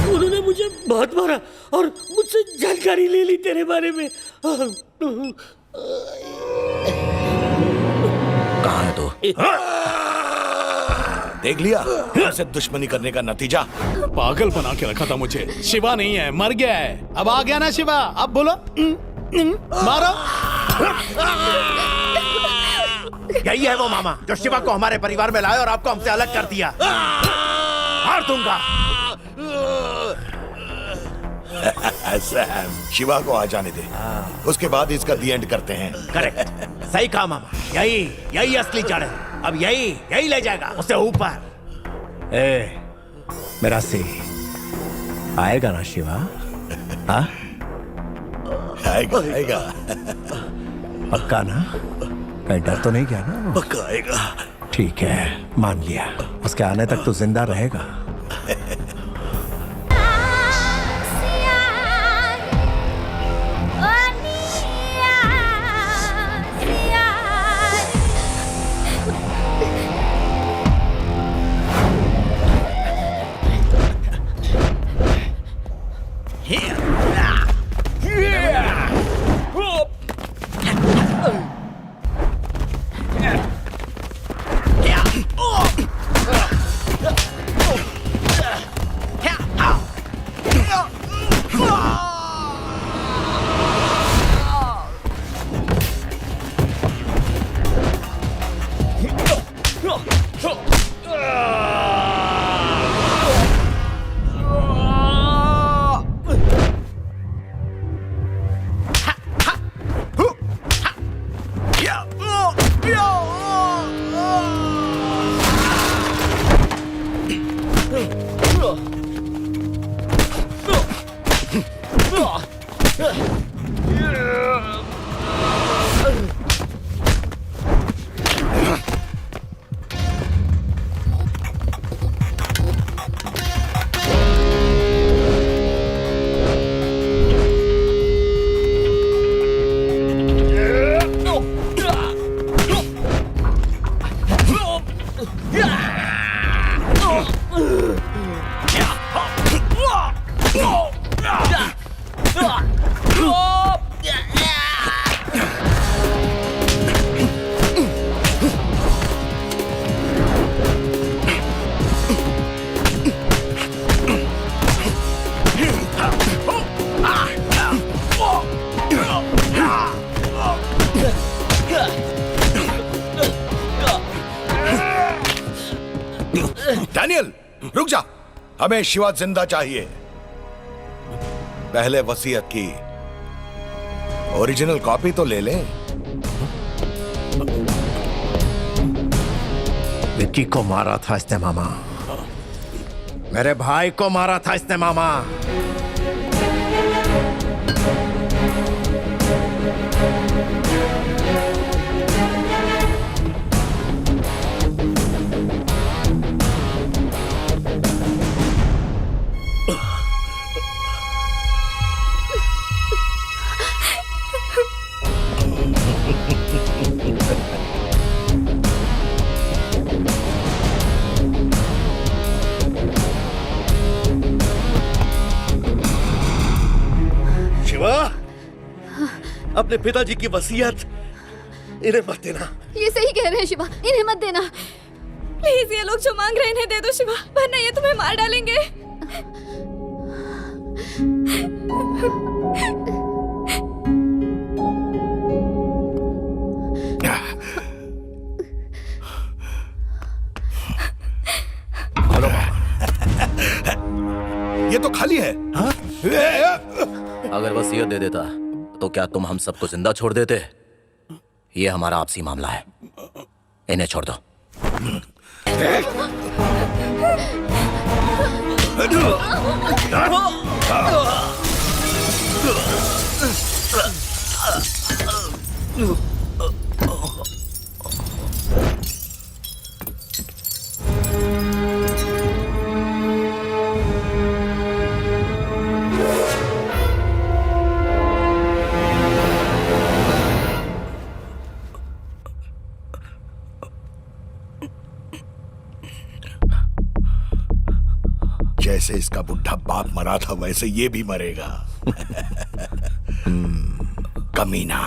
उन्होंने मुझे बहुत मारा और मुझसे जानकारी ले ली तेरे बारे में। कहाँ है तू? देख लिया हमसे दुश्मनी करने का नतीजा। पागल बना के रखा था मुझे। शिवा नहीं है, मर गया है। अब आ गया ना शिवा, अब बोलो। मारो। यही है वो मामा जो शिवा को हमारे परिवार में लाया और आपको हमसे अलग कर दिया। मार दूंगा। सैम, शिवा को आ जाने दे, उसके बाद इसका दी एंड करते हैं। करेक्ट, सही कहा मामा। यही असली जड़ है। अब यही ले जाएगा उसे ऊपर। ए, मेरा सी आएगा ना शिवा? हाँ? आएगा। पक्का ना? कहीं डर तो नहीं गया ना? पक्का आएगा। ठीक है, मान लिया। उसके आने तक तो जिंदा रहेगा। डैनियल, रुक जा। हमें शिवा जिंदा चाहिए। पहले वसीयत की ओरिजिनल कॉपी तो ले लें। विक्की को मारा था इसने मामा। मेरे भाई को मारा था इसने मामा। अपने पिताजी की वसीयत इन्हें मत देना। ये सही कह रहे हैं शिवा, इन्हें मत देना। प्लीज ये लोग जो मांग रहे हैं इन्हें दे दो शिवा, वरना ये तुम्हें मार डालेंगे। ये तो खाली है। अगर वसीयत दे देता तो क्या तुम हम सबको जिंदा छोड़ देते? ये हमारा आपसी मामला है, इन्हें छोड़ दो। जैसे इसका बुढ़ा बाप मरा था वैसे ये भी मरेगा। कमीना।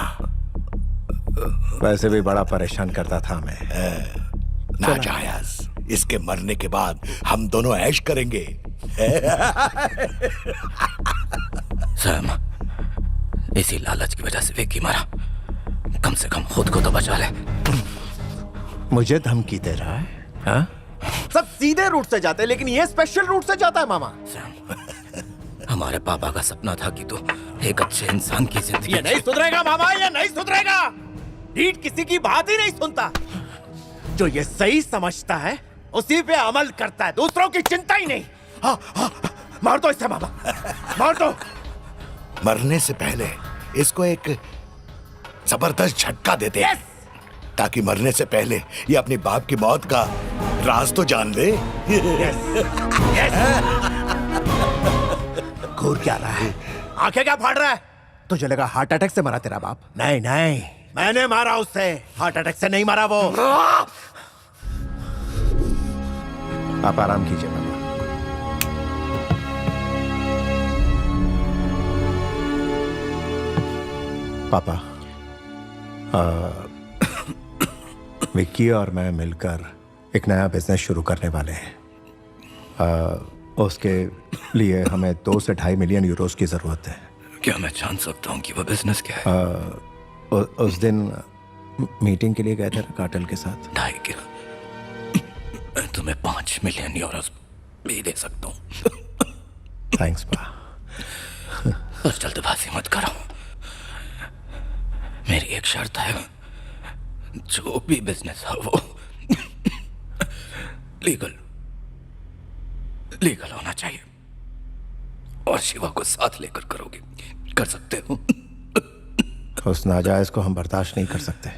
वैसे भी बड़ा परेशान करता था मैं। नाजायज। इसके मरने के बाद हम दोनों ऐश करेंगे। सैम, इसी लालच की वजह से विक्की मरा। कम से कम खुद को तो बचा ले। मुझे धमकी दे रहा है? हाँ? सब सीधे रूट से जाते हैं, लेकिन ये स्पेशल रूट से जाता है मामा। हमारे पापा का सपना था कि तू एक अच्छे इंसान की जिंदगी। ये नहीं सुधरेगा मामा, ये नहीं सुधरेगा। ढीठ किसी की बात ही नहीं सुनता। जो ये सही समझता है उसी पे अमल करता है, दूसरों की चिंता ही नहीं। हाँ, हाँ, मार दो इसे मामा, मार दो। मरने से पहले इसको एक जबरदस्त झटका देते हैं, ताकि मरने से पहले ये अपनी बाप की मौत का राज तो जान ले। घूर क्या रहा है? आंखें क्या फाड़ रहा है? तुझे लगा हार्ट अटैक से मरा तेरा बाप? नहीं नहीं, मैंने मारा उससे, हार्ट अटैक से नहीं मारा वो। आप आराम कीजिए मामा। पापा, विक्की और मैं मिलकर एक नया बिजनेस शुरू करने वाले हैं। उसके लिए हमें 2 से 2.5 मिलियन यूरोस की जरूरत है। क्या मैं जान सकता हूँ कि वो बिजनेस क्या है? उस दिन मीटिंग के लिए गए थे कार्टेल के साथ। 2.5 क्या? मैं तुम्हें 5 मिलियन यूरोस भी दे सकता हूँ। थैंक्स पा। बस जल्दबाजी मत करो। मेरी एक शर्त है, जो भी बिजनेस है वो लीगल होना चाहिए, और शिवा को साथ लेकर करोगे, कर सकते हो? उस नाजायज को हम बर्दाश्त नहीं कर सकते।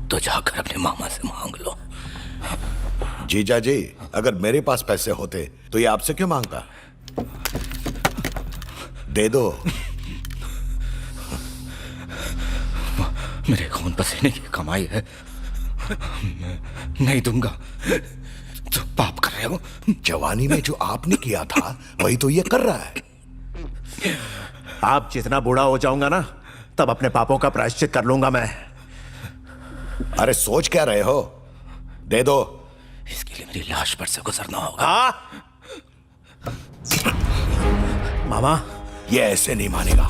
तो जाकर अपने मामा से मांग लो। जीजा जी, अगर मेरे पास पैसे होते तो ये आपसे क्यों मांगता? दे दो। मेरे खून पसीने की कमाई है, नहीं दूंगा। तो पाप कर रहे हो। जवानी में जो आपने किया था वही तो ये कर रहा है। आप जितना बूढ़ा हो जाऊंगा ना, तब अपने पापों का प्रायश्चित कर लूंगा मैं। अरे सोच क्या रहे हो? दे दो। इसके लिए मेरी लाश पर से गुजरना होगा। मामा, ये ऐसे नहीं मानेगा।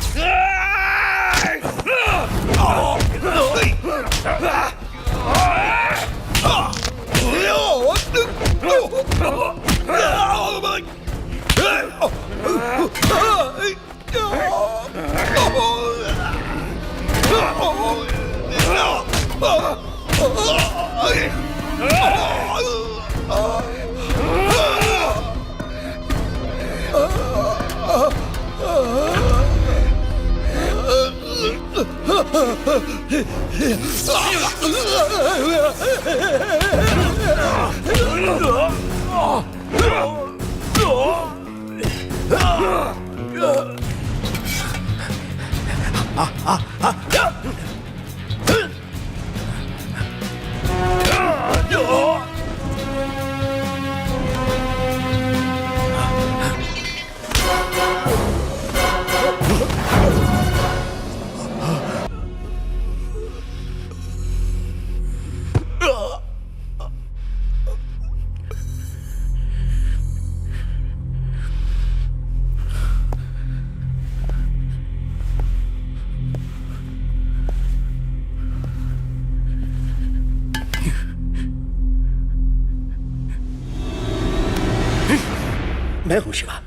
मैं हूं शिवा।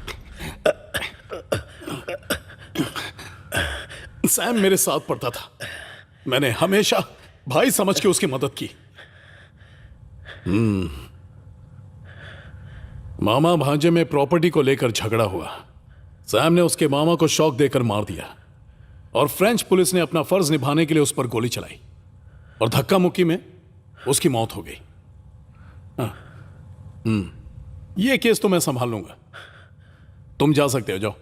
सैम मेरे साथ पढ़ता था, मैंने हमेशा भाई समझ के उसकी मदद की। मामा भांजे में प्रॉपर्टी को लेकर झगड़ा हुआ। सैम ने उसके मामा को शॉक देकर मार दिया, और फ्रेंच पुलिस ने अपना फर्ज निभाने के लिए उस पर गोली चलाई, और धक्का मुक्की में उसकी मौत हो गई। ये केस तो मैं संभाल लूंगा, तुम जा सकते हो, जाओ।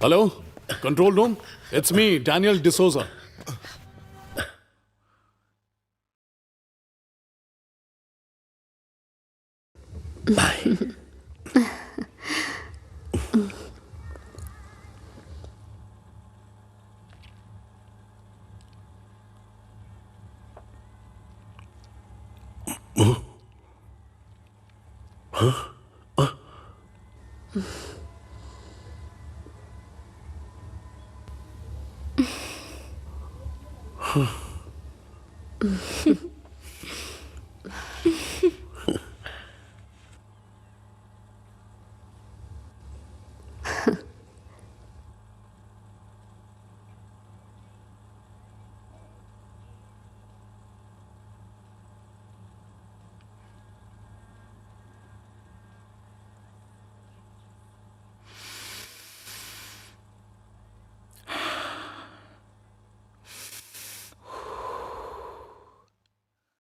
Hello, control room, it's me Daniel D'Souza. Bye.